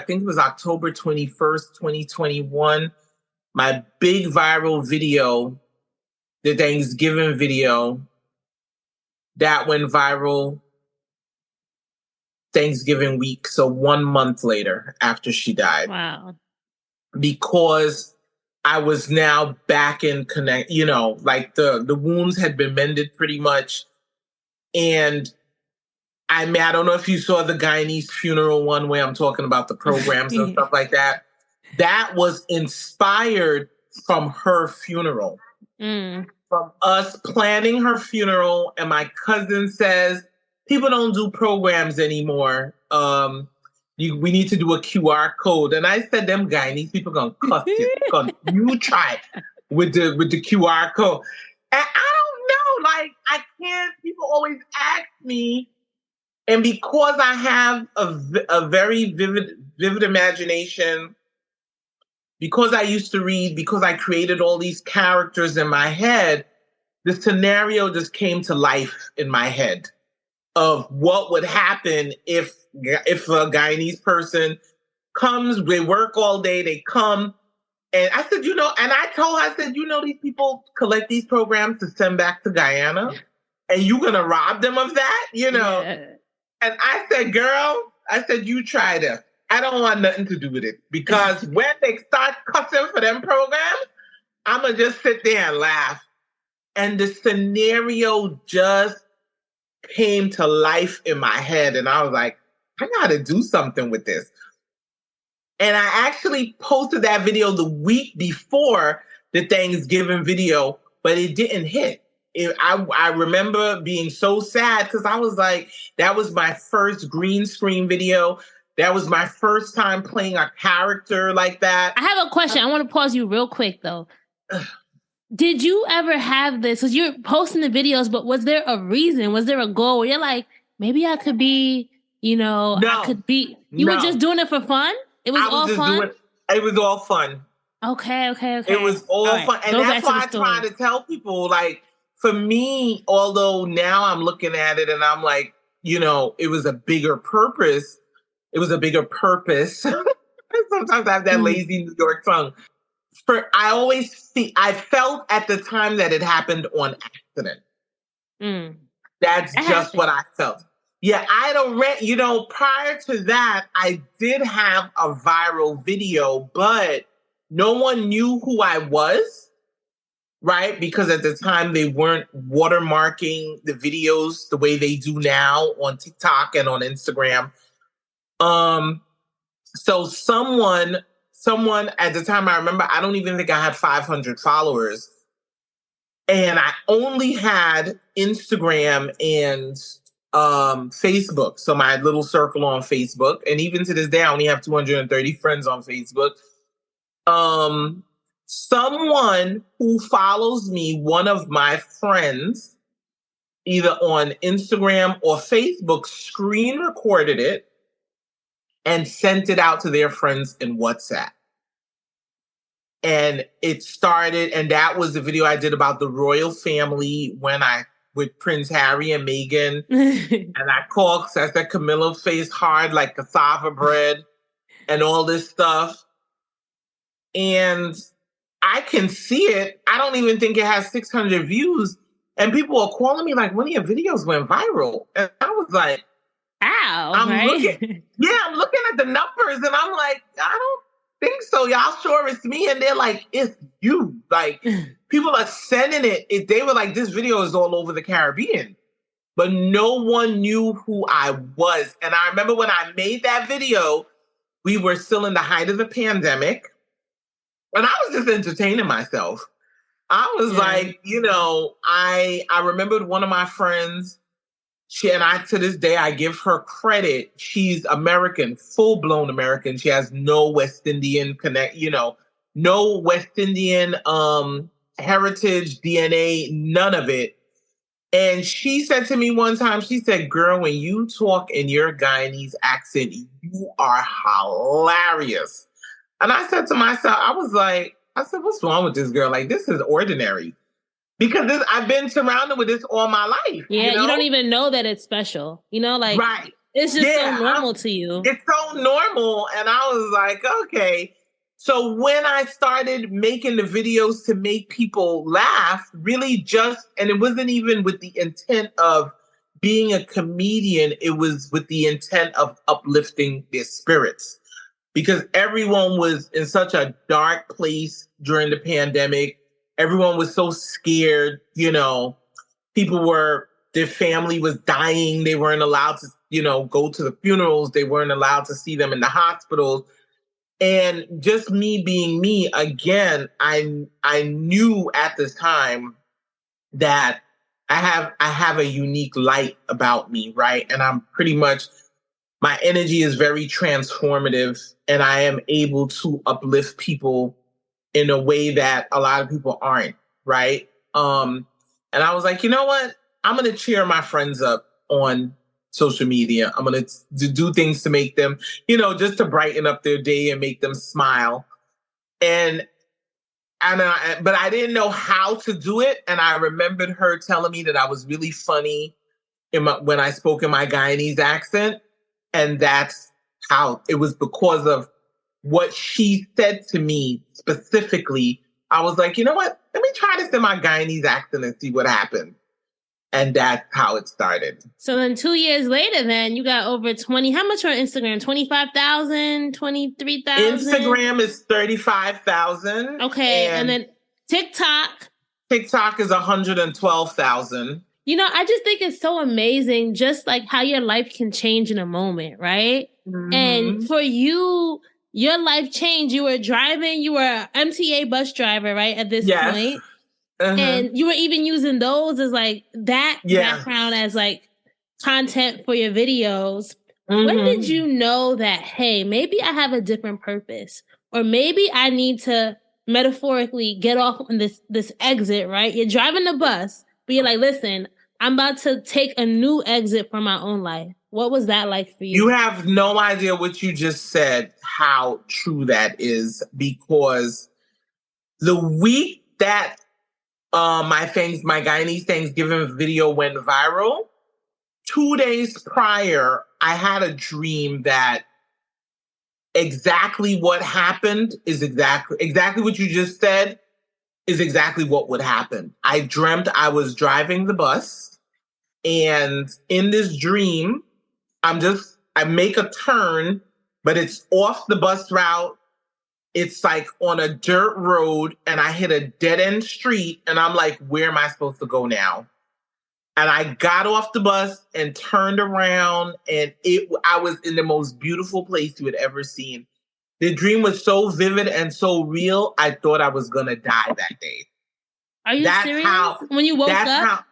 think it was October 21st, 2021. My big viral video, the Thanksgiving video, that went viral Thanksgiving week. So 1 month later after she died. Wow. Because I was now back in connect, like the wounds had been mended pretty much. And I don't know if you saw the Guyanese funeral one where I'm talking about the programs and stuff like that. That was inspired from her funeral. from us planning her funeral, and my cousin says, people don't do programs anymore. We need to do a QR code. And I said, them Guyanese people gonna cuss you. You try with the QR code. And I don't know, like, I can't, people always ask me, and because I have a very vivid imagination, because I used to read, because I created all these characters in my head, the scenario just came to life in my head of what would happen if a Guyanese person comes, they work all day, they come. And I said, and I told her, I said, these people collect these programs to send back to Guyana, and you going to rob them of that, Yeah. And I said, girl, you try this. I don't want nothing to do with it, because when they start cussing for them programs, I'm going to just sit there and laugh. And the scenario just came to life in my head. And I was like, I got to do something with this. And I actually posted that video the week before the Thanksgiving video, but it didn't hit. I remember being so sad because I was like, that was my first green screen video. That was my first time playing a character like that. I have a question. I want to pause you real quick, though. Did you ever have this? Because you're posting the videos, but was there a reason? Was there a goal where you're like, maybe I could be, I could be. You were just doing it for fun? It was all fun? It was all fun. Okay. It was all fun. And that's why I try to tell people, like, for me, although now I'm looking at it and I'm like, it was a bigger purpose. It was a bigger purpose. Sometimes I have that lazy New York tongue. I felt at the time that it happened on accident. That's just what I felt. Yeah, I don't prior to that, I did have a viral video, but no one knew who I was, right? Because at the time they weren't watermarking the videos the way they do now on TikTok and on Instagram. So someone at the time, I remember, I don't even think I had 500 followers. And I only had Instagram and Facebook. So my little circle on Facebook. And even to this day, I only have 230 friends on Facebook. Someone who follows me, one of my friends, either on Instagram or Facebook, screen recorded it and sent it out to their friends in WhatsApp. And it started, and that was the video I did about the royal family with Prince Harry and Meghan. And I called, because I said Camilla face hard like cassava bread and all this stuff. And I can see it. I don't even think it has 600 views. And people are calling me like, one of your videos went viral. And I was like, ow, I'm looking at the numbers and I'm like, I don't think so. Y'all sure it's me? And they're like, it's you. Like, people are sending it. They were like, this video is all over the Caribbean. But no one knew who I was. And I remember when I made that video, we were still in the height of the pandemic. And I was just entertaining myself. I was like, I remembered one of my friends. To this day, I give her credit. She's American, full-blown American. She has no West Indian no West Indian heritage, DNA, none of it. And she said to me one time, she said, girl, when you talk in your Guyanese accent, you are hilarious. And I said to myself, I said, what's wrong with this girl? Like, this is ordinary. Because I've been surrounded with this all my life. Yeah, you don't even know that it's special. Right. It's just so normal to you. It's so normal. And I was like, okay. So when I started making the videos to make people laugh, really and it wasn't even with the intent of being a comedian, it was with the intent of uplifting their spirits. Because everyone was in such a dark place during the pandemic. Everyone was so scared, their family was dying. They weren't allowed to, go to the funerals. They weren't allowed to see them in the hospitals. And just me being me, again, I knew at this time that I have a unique light about me, right? And I'm pretty much, my energy is very transformative, and I am able to uplift people in a way that a lot of people aren't, right? And I was like, you know what? I'm going to cheer my friends up on social media. I'm going to do things to make them, just to brighten up their day and make them smile. But I didn't know how to do it. And I remembered her telling me that I was really funny when I spoke in my Guyanese accent. And that's how it was, because of what she said to me specifically. I was like, you know what? Let me try this in my Guyanese accent and see what happens. And that's how it started. So then 2 years later, then you got over 20. How much on Instagram? 25,000, 23,000? Instagram is 35,000. Okay. And then TikTok. TikTok is 112,000. I just think it's so amazing, just like how your life can change in a moment, right? Mm-hmm. And for you, your life changed. You were driving, you were an MTA bus driver, right? At this point. Uh-huh. And you were even using those as like that background as like content for your videos. Mm-hmm. When did you know that, hey, maybe I have a different purpose, or maybe I need to metaphorically get off on this exit, right? You're driving the bus, but you're like, listen, I'm about to take a new exit for my own life. What was that like for you? You have no idea what you just said, how true that is, because the week that my Guyanese Thanksgiving video went viral, 2 days prior, I had a dream that exactly what happened is exactly what you just said is exactly what would happen. I dreamt I was driving the bus, and in this dream, I make a turn, but it's off the bus route. It's like on a dirt road, and I hit a dead end street, and I'm like, where am I supposed to go now? And I got off the bus and turned around, and I was in the most beautiful place you had ever seen. The dream was so vivid and so real, I thought I was going to die that day. Are you serious? When you woke up?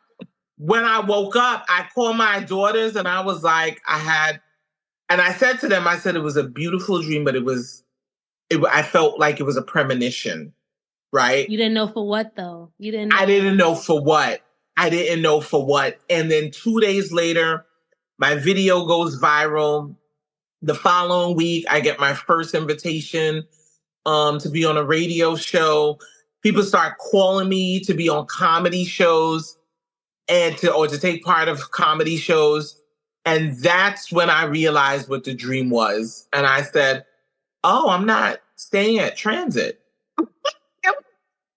When I woke up, I called my daughters, and I was like, and I said to them, I said it was a beautiful dream, but I felt like it was a premonition, right? You didn't know for what, though? I didn't know for what. And then 2 days later, my video goes viral. The following week, I get my first invitation to be on a radio show. People start calling me to be on comedy shows or to take part of comedy shows. And that's when I realized what the dream was. And I said, oh, I'm not staying at Transit.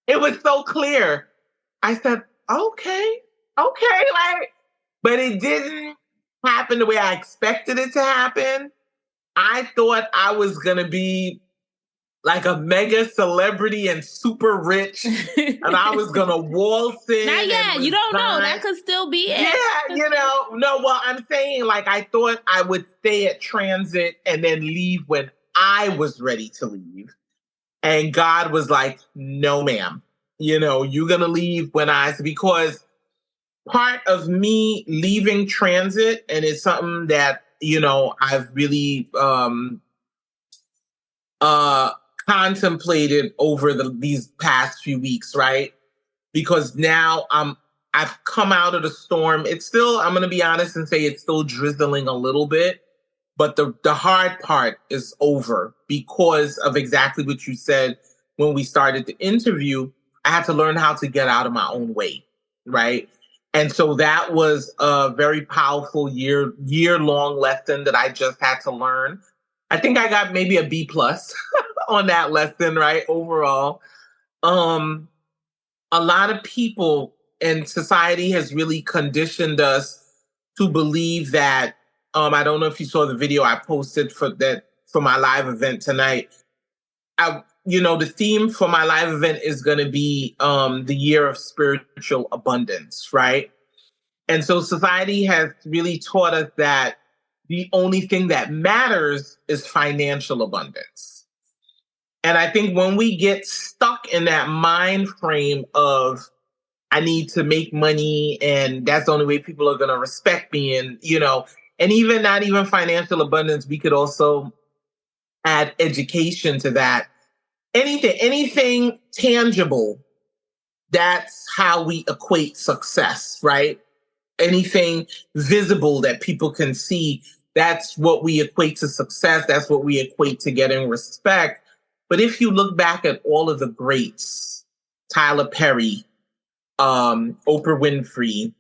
It was so clear. I said, okay, but it didn't happen the way I expected it to happen. I thought I was going to be like a mega celebrity and super rich, and I was going to waltz in. Not yet. You don't know. That could still be it. Yeah, No, well, I'm saying, like, I thought I would stay at Transit and then leave when I was ready to leave. And God was like, no, ma'am. You're going to leave because part of me leaving Transit, and it's something that, I've really contemplated over these past few weeks, right? Because now I've come out of the storm. It's still, I'm going to be honest and say it's still drizzling a little bit, but the hard part is over because of exactly what you said when we started the interview. I had to learn how to get out of my own way, right? And so that was a very powerful year-long lesson that I just had to learn. I think I got maybe a B+ on that lesson, right? Overall. A lot of people in society has really conditioned us to believe that, I don't know if you saw the video I posted for my live event tonight. The theme for my live event is going to be the year of spiritual abundance, right? And so society has really taught us that the only thing that matters is financial abundance. And I think when we get stuck in that mind frame of I need to make money, and that's the only way people are going to respect me. And, and even not even financial abundance, we could also add education to that. Anything tangible, that's how we equate success, right? Anything visible that people can see, that's what we equate to success. That's what we equate to getting respect. But if you look back at all of the greats, Tyler Perry, Oprah Winfrey,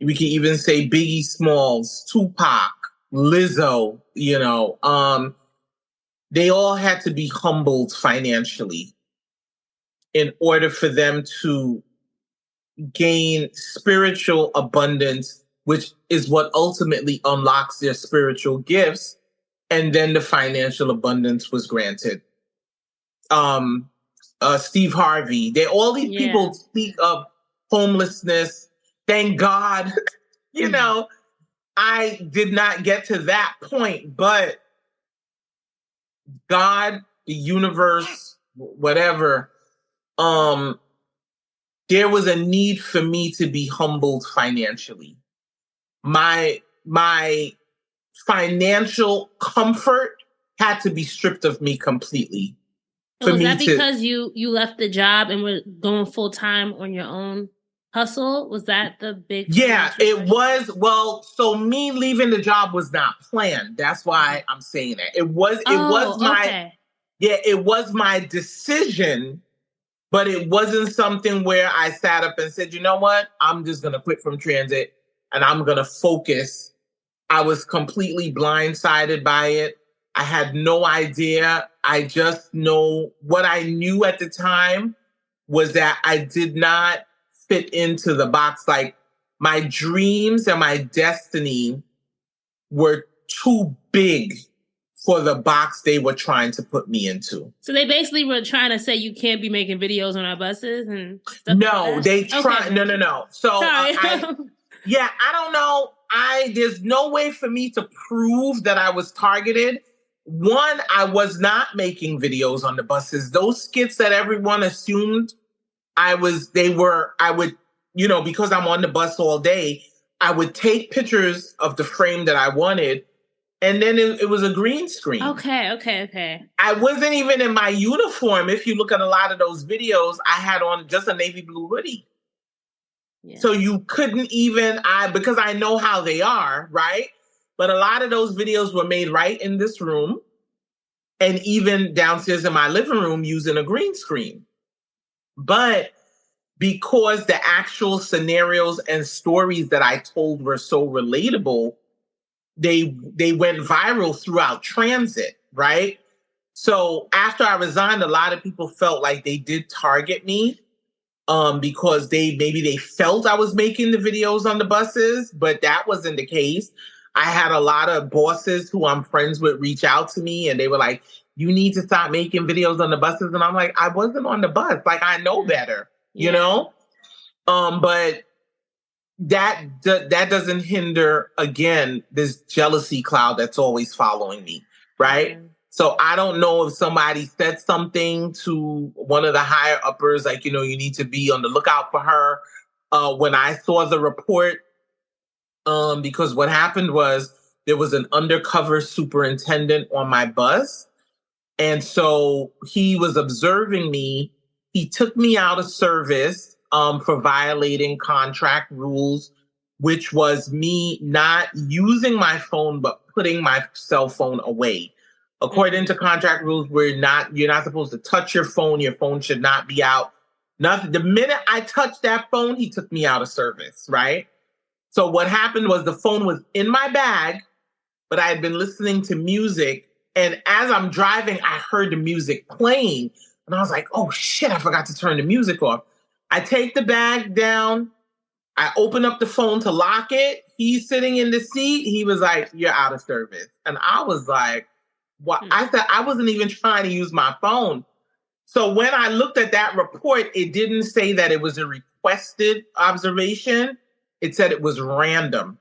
we can even say Biggie Smalls, Tupac, Lizzo, they all had to be humbled financially in order for them to gain spiritual abundance, which is what ultimately unlocks their spiritual gifts. And then the financial abundance was granted. Steve Harvey, all these people speak of homelessness. Thank God, I did not get to that point, but God, the universe, whatever, there was a need for me to be humbled financially. My financial comfort had to be stripped of me completely. Was that because you left the job and were going full time on your own hustle? Was that the big? Yeah, it was. Well, so me leaving the job was not planned. That's why I'm saying that. It was my decision, but it wasn't something where I sat up and said, you know what? I'm just going to quit from transit and I'm going to focus. I was completely blindsided by it. I had no idea. I just know what I knew at the time was that I did not fit into the box. Like, my dreams and my destiny were too big for the box they were trying to put me into. So they basically were trying to say you can't be making videos on our buses and stuff. No, they tried. Okay. No. So I don't know. There's no way for me to prove that I was targeted. One, I was not making videos on the buses. Those skits that everyone assumed I would, because I'm on the bus all day, I would take pictures of the frame that I wanted, and then it was a green screen. Okay. I wasn't even in my uniform. If you look at a lot of those videos, I had on just a navy blue hoodie. Yeah. So you couldn't even, because I know how they are, right? But a lot of those videos were made right in this room and even downstairs in my living room using a green screen. But because the actual scenarios and stories that I told were so relatable, they went viral throughout transit, right? So after I resigned, a lot of people felt like they did target me because they felt I was making the videos on the buses, but that wasn't the case. I had a lot of bosses who I'm friends with reach out to me and they were like, you need to stop making videos on the buses. And I'm like, I wasn't on the bus. Like, I know better, you know? But that doesn't hinder, again, this jealousy cloud that's always following me, right? Mm-hmm. So I don't know if somebody said something to one of the higher uppers, like, you need to be on the lookout for her. When I saw the report, because what happened was there was an undercover superintendent on my bus. And so he was observing me. He took me out of service for violating contract rules, which was me not using my phone, but putting my cell phone away. According to contract rules, you're not supposed to touch your phone. Your phone should not be out. Nothing. The minute I touched that phone, he took me out of service, right? So what happened was the phone was in my bag, but I had been listening to music. And as I'm driving, I heard the music playing. And I was like, oh, shit, I forgot to turn the music off. I take the bag down. I open up the phone to lock it. He's sitting in the seat. He was like, you're out of service. And I was like, what? I said, I wasn't even trying to use my phone. So when I looked at that report, it didn't say that it was a requested observation. It said it was random.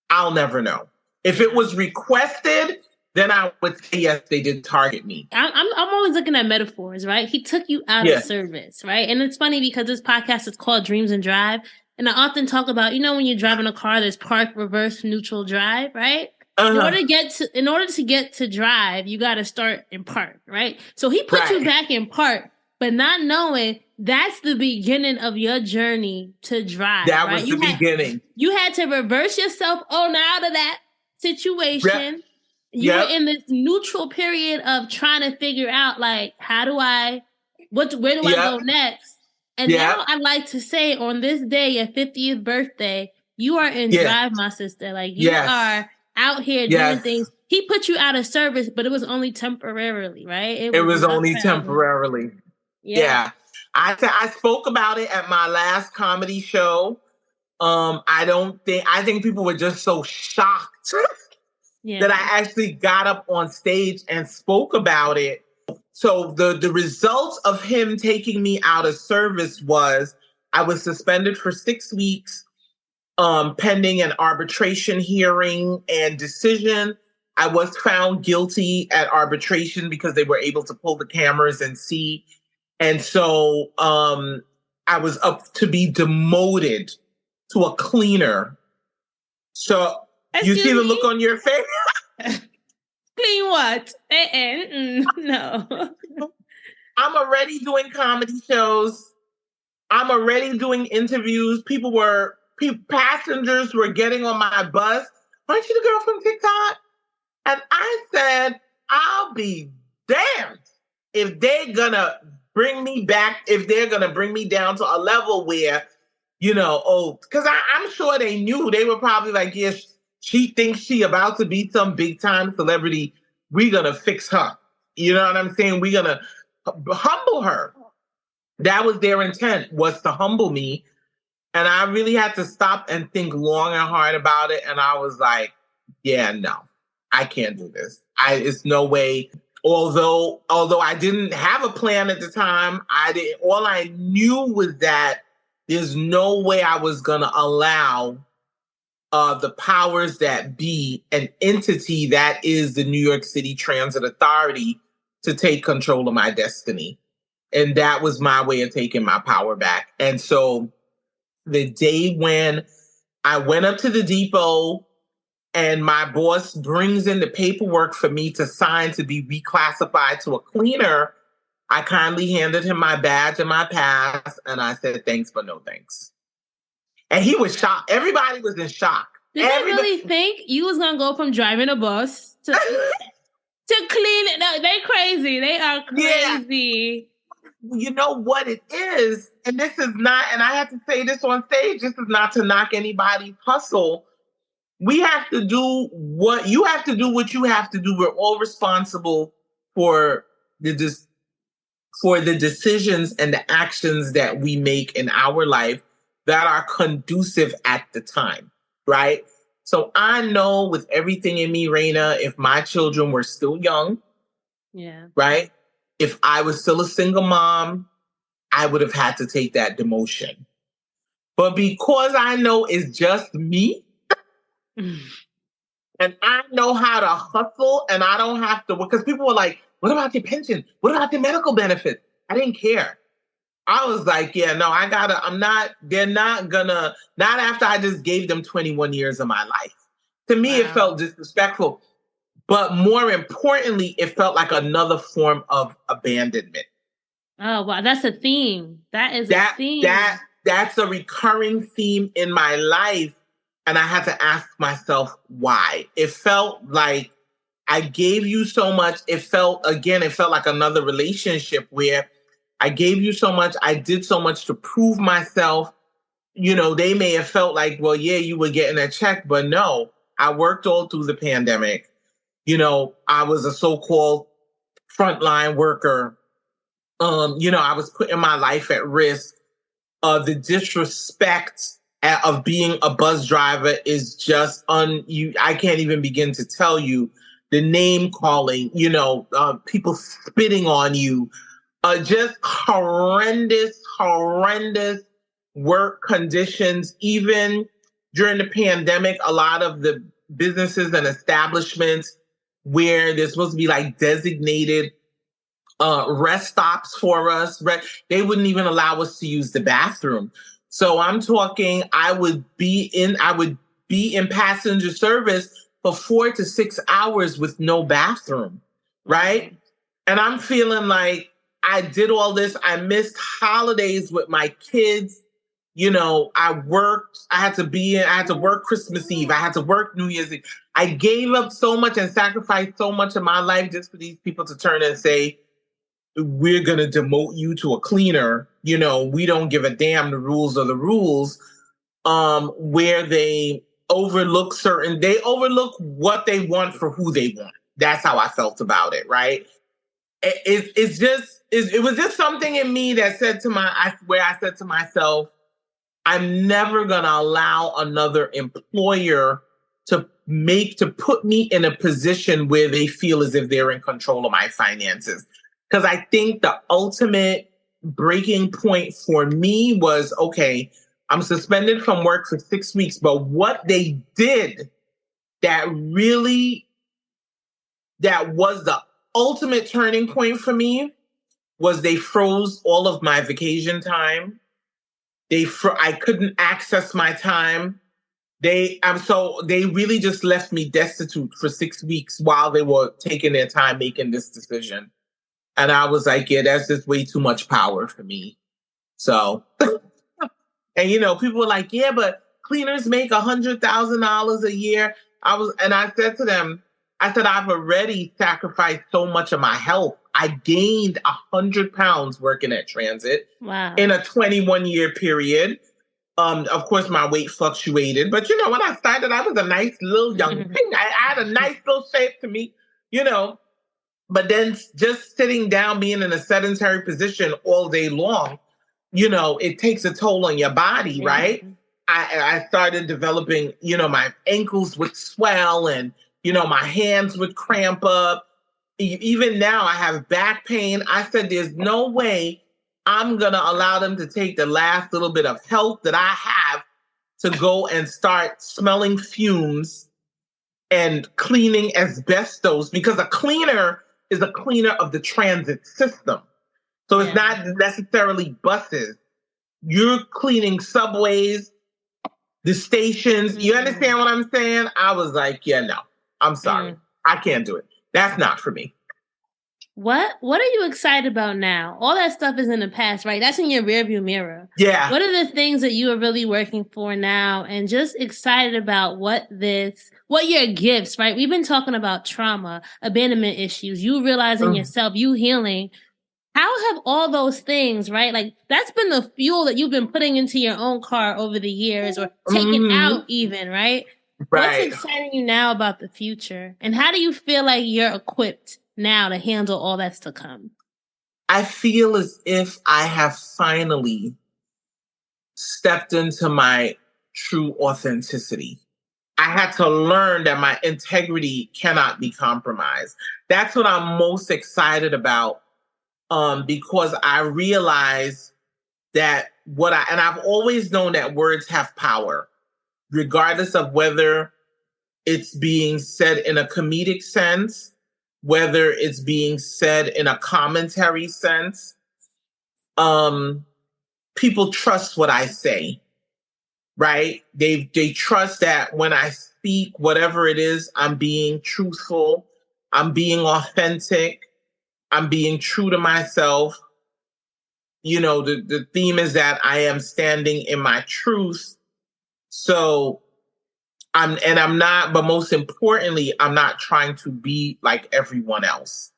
I'll never know. If it was requested, then I would say, yes, they did target me. I'm always looking at metaphors, right? He took you out of service, right? And it's funny because this podcast is called Dreams and Drive. And I often talk about, when you're driving a car, there's park, reverse, neutral, drive, right? In order to get to drive, you got to start in park, right? So he put you back in park, but not knowing that's the beginning of your journey to drive. That was the beginning. You had to reverse yourself on out of that situation. You were in this neutral period of trying to figure out, like, where do I go next? And now I like to say, on this day, your 50th birthday, you are in drive, my sister. Like, you are out here doing things. He put you out of service, but it was only temporarily, right? It was only temporarily. Yeah. I spoke about it at my last comedy show. I think people were just so shocked that I actually got up on stage and spoke about it. So the results of him taking me out of service was I was suspended for 6 weeks, pending an arbitration hearing and decision. I was found guilty at arbitration because they were able to pull the cameras and see. And so I was up to be demoted to a cleaner. So you see the look on your face? Clean what? No. I'm already doing comedy shows. I'm already doing interviews. Passengers were getting on my bus. Aren't you the girl from TikTok? And I said, I'll be damned if they're gonna bring me back, if they're gonna bring me down to a level where, because I'm sure they knew. They were probably like, yes, she thinks she about to be some big time celebrity. We're gonna fix her. You know what I'm saying? We're gonna humble her. That was their intent, was to humble me. And I really had to stop and think long and hard about it. And I was like, yeah, no, I can't do this. It's no way. Although I didn't have a plan at the time, all I knew was that there's no way I was gonna allow the powers that be, an entity that is the New York City Transit Authority, to take control of my destiny. And that was my way of taking my power back. And so the day when I went up to the depot and my boss brings in the paperwork for me to sign to be reclassified to a cleaner, I kindly handed him my badge and my pass, and I said, thanks, but no thanks. And he was shocked. Everybody was in shock. Did they really think you was going to go from driving a bus to clean it? No, they crazy. They are crazy. Yeah. You know what it is? And this is not, and I have to say this on stage, this is not to knock anybody's hustle. We have to do what you have to do. We're all responsible for the decisions and the actions that we make in our life that are conducive at the time, right? So I know with everything in me, Raina, if my children were still young, right? If I was still a single mom, I would have had to take that demotion. But because I know it's just me, and I know how to hustle, and I don't have to, because people were like, what about your pension? What about the medical benefits? I didn't care. I was like, yeah, no, they're not gonna, not after I just gave them 21 years of my life. To me, It felt disrespectful. But more importantly, it felt like another form of abandonment. Oh, wow. That's a theme. That is a theme. That's a recurring theme in my life. And I had to ask myself why. It felt like I gave you so much. It felt like another relationship where I gave you so much. I did so much to prove myself. They may have felt like, well, yeah, you were getting a check, but no, I worked all through the pandemic. I was a so-called frontline worker. I was putting my life at risk. The disrespect of being a bus driver is just I can't even begin to tell you. The name calling, people spitting on you, just horrendous work conditions. Even during the pandemic, a lot of the businesses and establishments where there's supposed to be like designated rest stops for us. They wouldn't even allow us to use the bathroom. So I'm talking, I would be in passenger service for 4 to 6 hours with no bathroom, right? And I'm feeling like I did all this. I missed holidays with my kids. You know, I worked. I had to work Christmas Eve. I had to work New Year's Eve. I gave up so much and sacrificed so much of my life just for these people to turn and say, we're going to demote you to a cleaner. You know, we don't give a damn. The rules are the rules. Where they overlook what they want for who they want. That's how I felt about it, right? It was just something in me that said I said to myself, I'm never going to allow another employer to put me in a position where they feel as if they're in control of my finances. Because I think the ultimate breaking point for me was, okay, I'm suspended from work for 6 weeks, but what they did that was the ultimate turning point for me was they froze all of my vacation time. I couldn't access my time. They really just left me destitute for 6 weeks while they were taking their time making this decision. And I was like, yeah, that's just way too much power for me. So, and you know, people were like, yeah, but cleaners make $100,000 a year. I said to them, I've already sacrificed so much of my health. I gained 100 pounds working at Transit in a 21-year period. Of course, my weight fluctuated. But, you know, when I started, I was a nice little young thing. I had a nice little shape to me, you know. But then just sitting down, being in a sedentary position all day long, you know, it takes a toll on your body, right? I started developing, you know, my ankles would swell and, you know, my hands would cramp up. Even now I have back pain. I said, there's no way I'm going to allow them to take the last little bit of health that I have to go and start smelling fumes and cleaning asbestos, because a cleaner is a cleaner of the transit system. So it's not necessarily buses. You're cleaning subways, the stations. You understand what I'm saying? I was like, yeah, no, I'm sorry. I can't do it. That's not for me. What are you excited about now? All that stuff is in the past, right? That's in your rearview mirror. Yeah. What are the things that you are really working for now and just excited about what your gifts, right? We've been talking about trauma, abandonment issues, you realizing yourself, you healing. How have all those things, right? Like that's been the fuel that you've been putting into your own car over the years or taking out even, right? What's exciting you now about the future? And how do you feel like you're equipped now to handle all that's to come? I feel as if I have finally stepped into my true authenticity. I had to learn that my integrity cannot be compromised. That's what I'm most excited about, because I realize that I've always known that words have power, regardless of whether it's being said in a comedic sense, whether it's being said in a commentary sense. People trust what I say, right? They trust that when I speak, whatever it is, I'm being truthful, I'm being authentic, I'm being true to myself. You know, the theme is that I am standing in my truth. So but most importantly, I'm not trying to be like everyone else,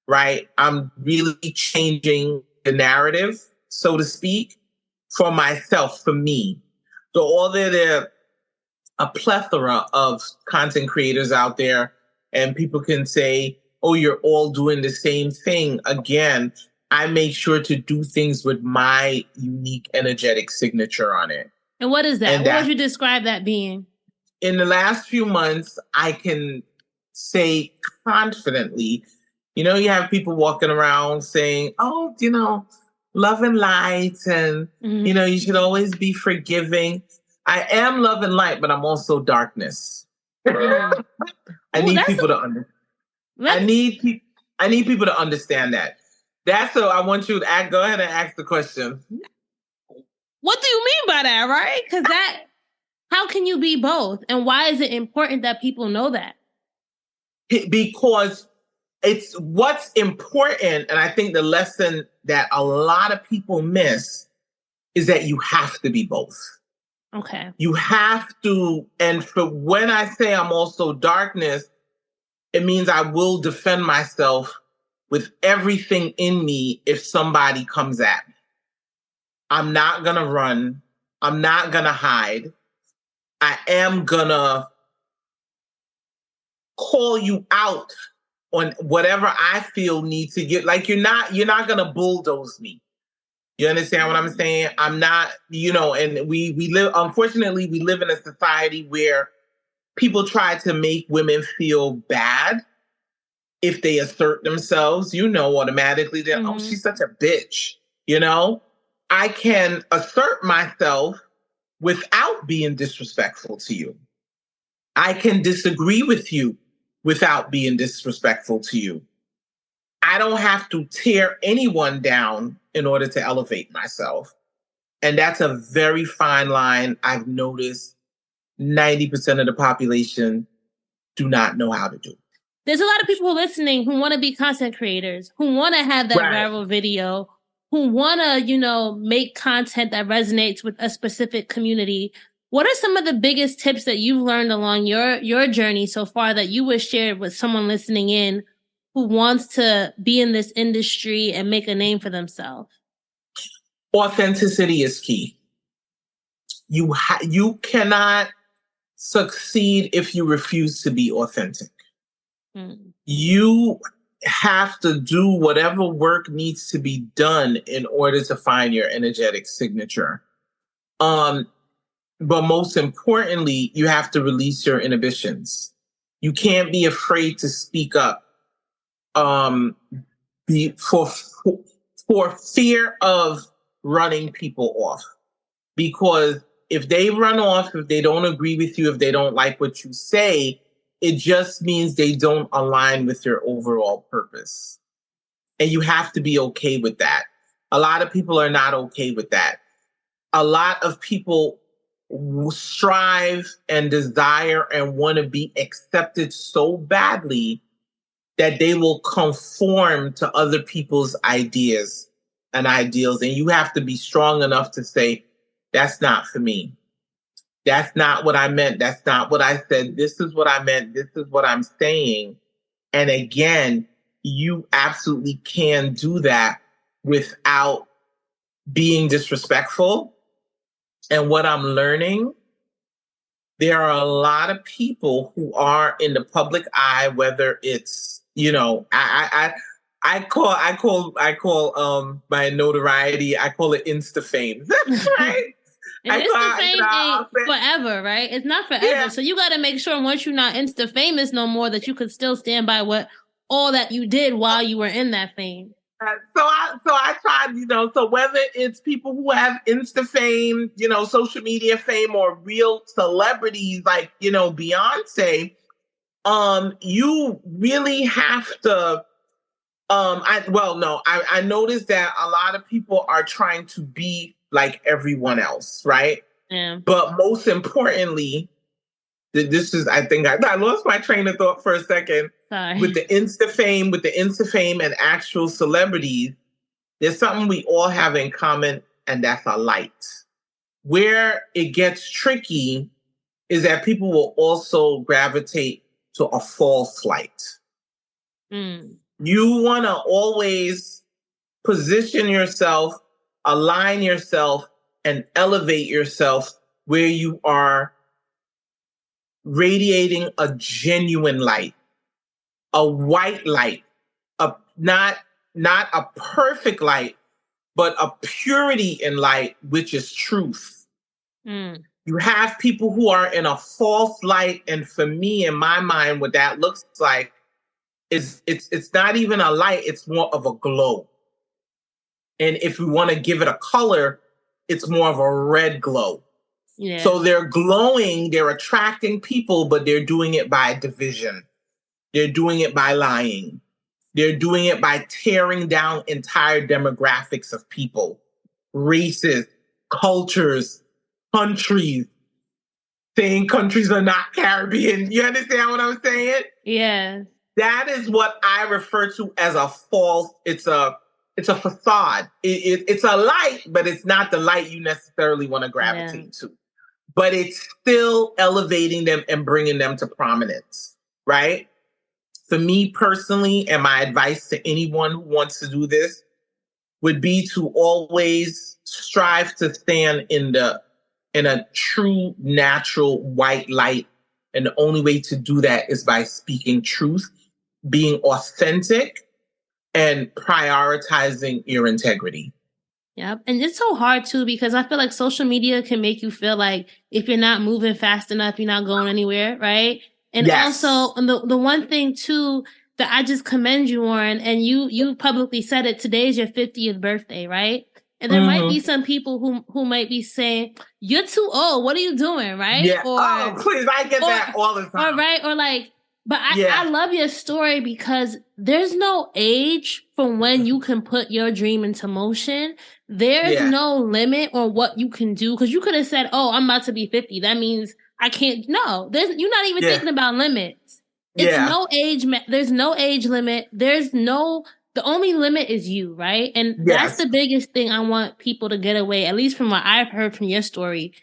right? I'm really changing the narrative, so to speak, for myself, for me. So although there are a plethora of content creators out there and people can say, oh, you're all doing the same thing. Again, I make sure to do things with my unique energetic signature on it. And what is that? What would you describe that being? In the last few months, I can say confidently, you know, you have people walking around saying, oh, you know, love and light, and, you know, you should always be forgiving. I am love and light, but I'm also darkness. I need people to understand. I need people to understand that. That's so I want you to go ahead and ask the question. What do you mean by that, right? Because how can you be both? And why is it important that people know that? Because it's what's important. And I think the lesson that a lot of people miss is that you have to be both. Okay. You have to. And for when I say I'm also darkness, it means I will defend myself with everything in me if somebody comes at me. I'm not going to run. I'm not going to hide. I am going to call you out on whatever I feel needs to get. Like, you're not going to bulldoze me. You understand what I'm saying? I'm not, and we unfortunately, we live in a society where people try to make women feel bad if they assert themselves, automatically that, oh, she's such a bitch, I can assert myself without being disrespectful to you. I can disagree with you without being disrespectful to you. I don't have to tear anyone down in order to elevate myself. And that's a very fine line. I've noticed 90% of the population do not know how to do. There's a lot of people listening who want to be content creators, who want to have that viral video, who want to, make content that resonates with a specific community. What are some of the biggest tips that you've learned along your journey so far that you would share with someone listening in who wants to be in this industry and make a name for themselves? Authenticity is key. You cannot succeed if you refuse to be authentic. You have to do whatever work needs to be done in order to find your energetic signature. But most importantly, you have to release your inhibitions. You can't be afraid to speak up. For fear of running people off. Because if they run off, if they don't agree with you, if they don't like what you say, it just means they don't align with your overall purpose. And you have to be okay with that. A lot of people are not okay with that. A lot of people strive and desire and want to be accepted so badly that they will conform to other people's ideas and ideals. And you have to be strong enough to say, that's not for me. That's not what I meant. That's not what I said. This is what I meant. This is what I'm saying. And again, you absolutely can do that without being disrespectful. And what I'm learning, there are a lot of people who are in the public eye, whether it's, I call my notoriety, I call it Insta fame. Right? And Insta fame ain't forever, right? It's not forever. Yeah. So you got to make sure once you're not Insta famous no more, that you could still stand by all that you did while you were in that fame. So I tried, so whether it's people who have Insta fame, social media fame, or real celebrities like, Beyonce, you really have to, I noticed that a lot of people are trying to be like everyone else, right? Yeah. But most importantly, I think I lost my train of thought for a second. Sorry. With the Insta fame and actual celebrities, there's something we all have in common, and that's a light. Where it gets tricky is that people will also gravitate to a false light. You want to always position yourself, align yourself, and elevate yourself where you are radiating a genuine light, a white light, not a perfect light, but a purity in light, which is truth. You have people who are in a false light, and for me, in my mind, what that looks like is it's not even a light, it's more of a glow. And if we want to give it a color, it's more of a red glow. Yeah. So they're glowing, they're attracting people, but they're doing it by division. They're doing it by lying. They're doing it by tearing down entire demographics of people, races, cultures, countries, saying countries are not Caribbean. You understand what I'm saying? Yeah. That is what I refer to as a false, it's a facade. It's a light, but it's not the light you necessarily want to gravitate to. But it's still elevating them and bringing them to prominence, right? For me personally, and my advice to anyone who wants to do this would be to always strive to stand in a true, natural white light. And the only way to do that is by speaking truth, being authentic, and prioritizing your integrity. Yep. And it's so hard too, because I feel like social media can make you feel like if you're not moving fast enough, you're not going anywhere, right? And also the one thing too that I just commend you on, and you publicly said it, today's your 50th birthday, right? And there might be some people who might be saying, you're too old. What are you doing? Right? Yeah. Please, I get that all the time. Or like, but I love your story because there's no age for when you can put your dream into motion. There's no limit on what you can do. Because you could have said, oh, I'm about to be 50. That means I can't. No, you're not even thinking about limits. It's no age. There's no age limit. The only limit is you, right? And that's the biggest thing I want people to get away, at least from what I've heard from your story.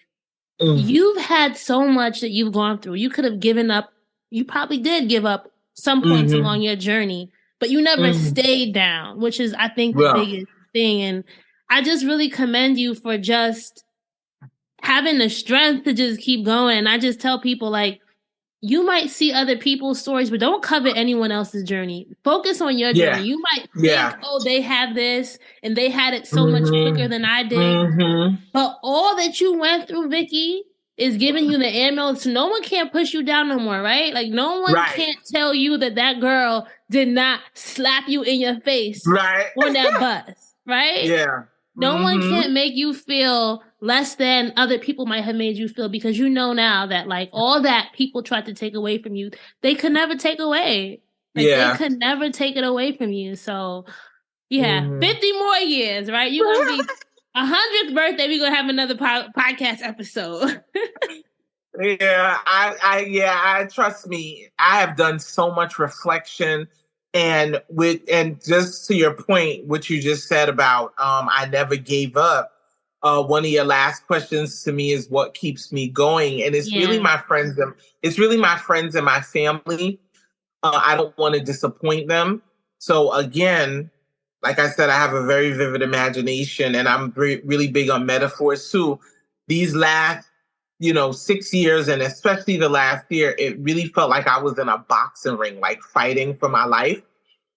You've had so much that you've gone through. You could have given up. You probably did give up some points along your journey, but you never stayed down, which is, I think, the biggest thing. And I just really commend you for just having the strength to just keep going. And I just tell people, like, you might see other people's stories, but don't covet anyone else's journey. Focus on your journey. You might think, oh, they have this and they had it so much quicker than I did. But all that you went through, Vikki, is giving you the ammo. So no one can't push you down no more, right? Like no one can't tell you that girl did not slap you in your face on that bus, right? Yeah. No one can't make you feel less than other people might have made you feel, because you know now that like all that people tried to take away from you, they could never take away. Like they could never take it away from you. So 50 more years, right? You're going to be 100th birthday. We're going to have another podcast episode. I trust me. I have done so much reflection. And just to your point, what you just said about I never gave up. One of your last questions to me is what keeps me going, and it's really my friends. It's really my friends and my family. I don't want to disappoint them. So again, like I said, I have a very vivid imagination, and I'm really big on metaphors too. These last 6 years, and especially the last year, it really felt like I was in a boxing ring, like fighting for my life.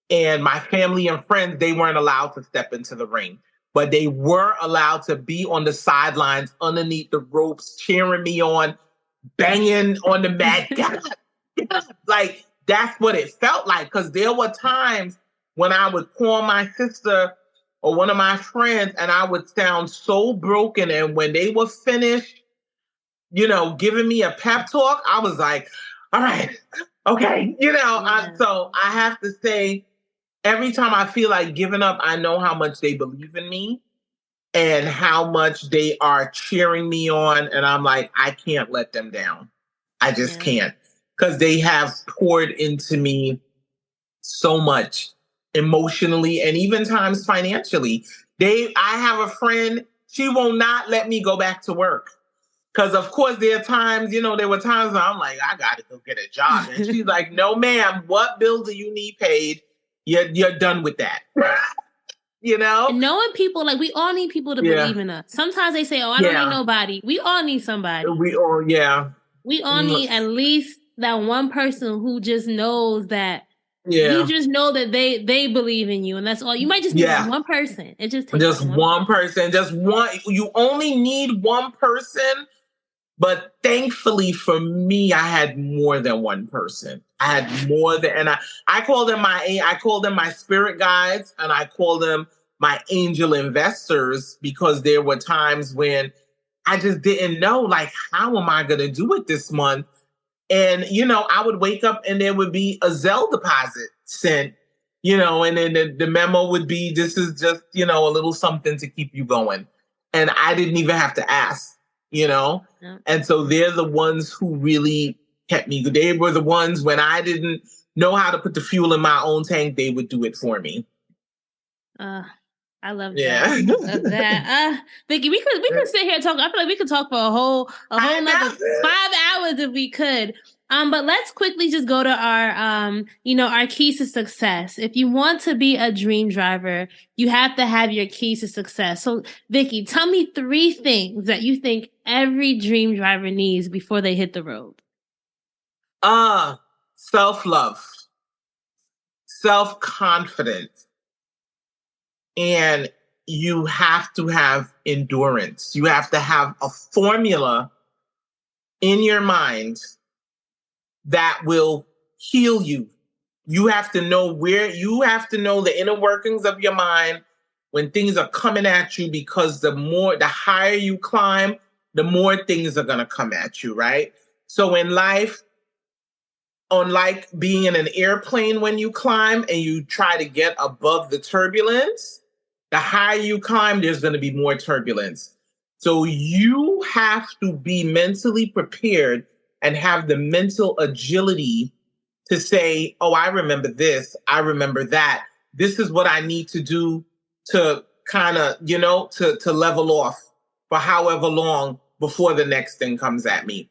And my family and friends, they weren't allowed to step into the ring, but they were allowed to be on the sidelines underneath the ropes, cheering me on, banging on the mat. Like, that's what it felt like. Because there were times when I would call my sister or one of my friends, and I would sound so broken. And when they were finished, giving me a pep talk, I was like, all right, okay. So I have to say, every time I feel like giving up, I know how much they believe in me and how much they are cheering me on. And I'm like, I can't let them down. I just can't, because they have poured into me so much emotionally and even times financially. I have a friend, she will not let me go back to work. Because, of course, there are times, there were times where I'm like, I got to go get a job. And she's like, no, ma'am, what bills do you need paid? You're done with that. And knowing people, like, we all need people to believe in us. Sometimes they say, oh, I don't need nobody. We all need somebody. We all need at least that one person who just knows that. You just know that they believe in you, and that's all. You might just need one person. It just takes one person. Just one. You only need one person. But thankfully for me, I had more than one person. I had more than, and I call them my spirit guides, and I call them my angel investors, because there were times when I just didn't know, like, how am I going to do it this month? And, I would wake up and there would be a Zelle deposit sent, and then the memo would be, this is just, a little something to keep you going. And I didn't even have to ask, Yeah. And so they're the ones who really kept me. They were the ones when I didn't know how to put the fuel in my own tank, they would do it for me. I love that. I love that. Vikki, we could sit here and talk. I feel like we could talk for a whole another 5 hours if we could. But let's quickly just go to our, our keys to success. If you want to be a dream driver, you have to have your keys to success. So, Vikki, tell me 3 things that you think every dream driver needs before they hit the road. Self-love, self-confidence, and you have to have endurance. You have to have a formula in your mind that will heal you. You have to know the inner workings of your mind when things are coming at you, because the higher you climb, the more things are going to come at you, right? So in life, unlike being in an airplane when you climb and you try to get above the turbulence, the higher you climb, there's going to be more turbulence. So you have to be mentally prepared and have the mental agility to say, oh, I remember this, I remember that. This is what I need to do to kind of, to level off for however long before the next thing comes at me.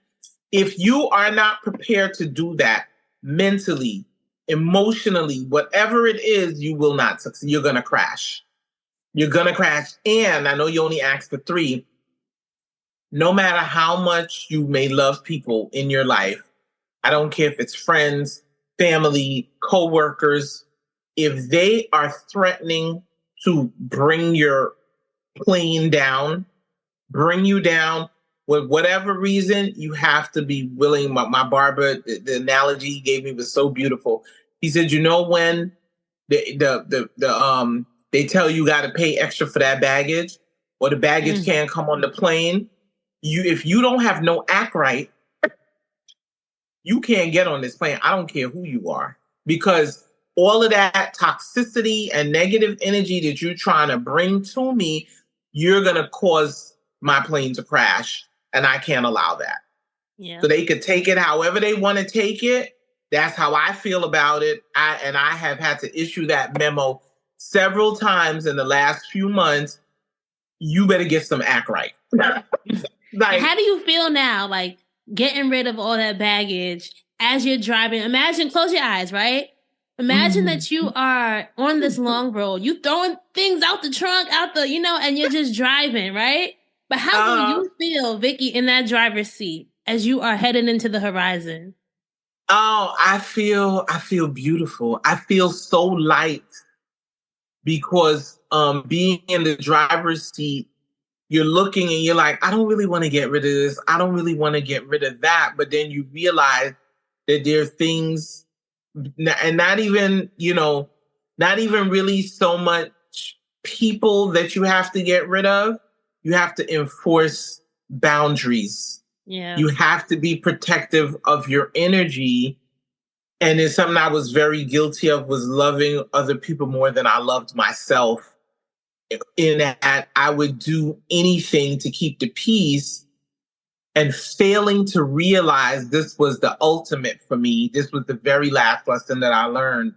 If you are not prepared to do that mentally, emotionally, whatever it is, you will not succeed. You're going to crash. You're going to crash. And I know you only asked for 3. No matter how much you may love people in your life, I don't care if it's friends, family, coworkers, if they are threatening to bring your plane down, bring you down, with whatever reason, you have to be willing. My barber, the analogy he gave me was so beautiful. He said, when they tell you got to pay extra for that baggage, or the baggage can't come on the plane, if you don't have no act right, you can't get on this plane. I don't care who you are, because all of that toxicity and negative energy that you're trying to bring to me, you're going to cause my plane to crash. And I can't allow that. Yeah. So they could take it however they want to take it. That's how I feel about it. I have had to issue that memo several times in the last few months. You better get some act right. How do you feel now? Like getting rid of all that baggage as you're driving. Imagine, close your eyes, right? Imagine that you are on this long road. You throwing things out the trunk, and you're just driving, right? But how do you feel, Vikki, in that driver's seat as you are heading into the horizon? Oh, I feel beautiful. I feel so light because being in the driver's seat, you're looking and you're like, I don't really want to get rid of this. I don't really want to get rid of that. But then you realize that there are things, and not even really so much people that you have to get rid of. You have to enforce boundaries. Yeah. You have to be protective of your energy. And it's something I was very guilty of, was loving other people more than I loved myself. In that I would do anything to keep the peace, and failing to realize this was the ultimate for me. This was the very last lesson that I learned,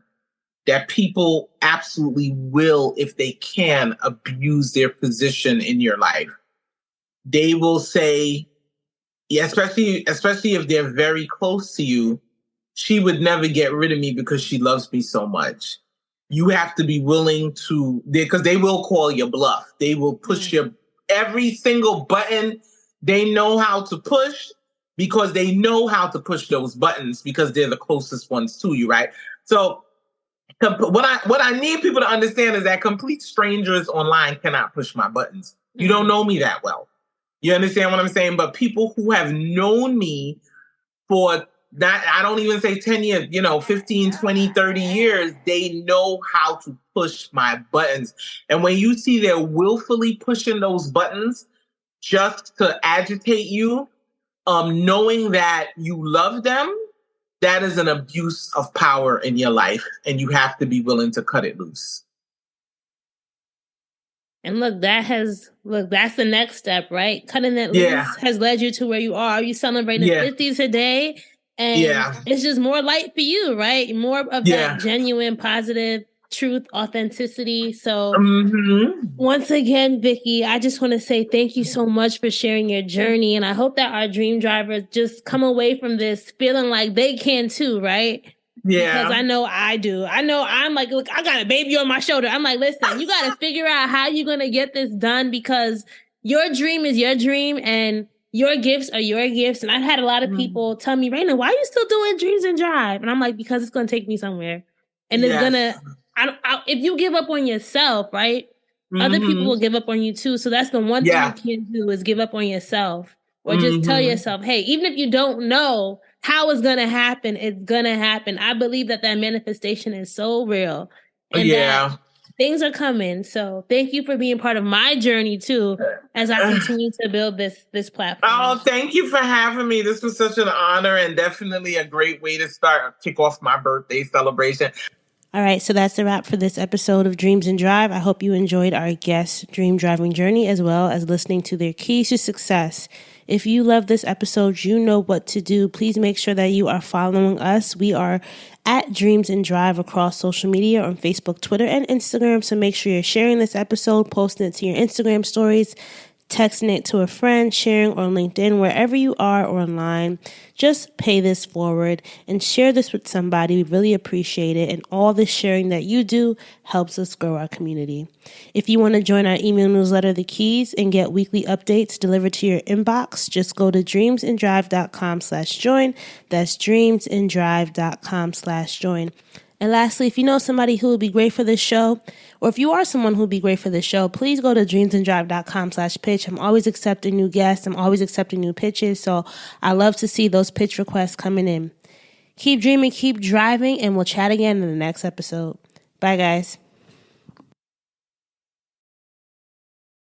that people absolutely will, if they can, abuse their position in your life. They will say, especially if they're very close to you, she would never get rid of me because she loves me so much. You have to be willing to, because they will call your bluff. They will push every single button they know how to push, because they know how to push those buttons because they're the closest ones to you, right? So what I need people to understand is that complete strangers online cannot push my buttons. You don't know me that well. You understand what I'm saying? But people who have known me for that, I don't even say 10 years, 15, 20, 30 years, they know how to push my buttons. And when you see they're willfully pushing those buttons just to agitate you, knowing that you love them, that is an abuse of power in your life, and you have to be willing to cut it loose. And look, that's the next step, right? Cutting that loose has led you to where you are. You celebrating 50s today, and it's just more light for you, right? More of that genuine, positive truth, authenticity. So once again, Vikki, I just want to say thank you so much for sharing your journey. And I hope that our dream drivers just come away from this feeling like they can too, right? Yeah. Because I know I do. I know I'm like, look, I got a baby on my shoulder. I'm like, listen, you got to figure out how you're going to get this done, because your dream is your dream and your gifts are your gifts. And I've had a lot of people tell me, Raina, why are you still doing Dreams and Drive? And I'm like, because it's going to take me somewhere. And it's going to, if you give up on yourself, right? Other people will give up on you too. So that's the one thing you can't do, is give up on yourself, or just tell yourself, hey, even if you don't know how it's going to happen, it's going to happen. I believe that manifestation is so real, and that things are coming. So thank you for being part of my journey too, as I continue to build this platform. Oh, thank you for having me. This was such an honor, and definitely a great way to kick off my birthday celebration. All right, so that's the wrap for this episode of Dreams and Drive. I hope you enjoyed our guest's dream driving journey, as well as listening to their keys to success. If you love this episode, you know what to do. Please make sure that you are following us. We are at Dreams and Drive across social media on Facebook, Twitter, and Instagram. So make sure you're sharing this episode, posting it to your Instagram stories, texting it to a friend, sharing on LinkedIn, wherever you are or online. Just pay this forward and share this with somebody. We really appreciate it. And all the sharing that you do helps us grow our community. If you want to join our email newsletter, The Keys, and get weekly updates delivered to your inbox, just go to dreamsanddrive.com/join. That's dreamsanddrive.com/join. And lastly, if you know somebody who would be great for this show, or if you are someone who would be great for this show, please go to dreamsanddrive.com/pitch. I'm always accepting new guests. I'm always accepting new pitches. So I love to see those pitch requests coming in. Keep dreaming, keep driving, and we'll chat again in the next episode. Bye, guys.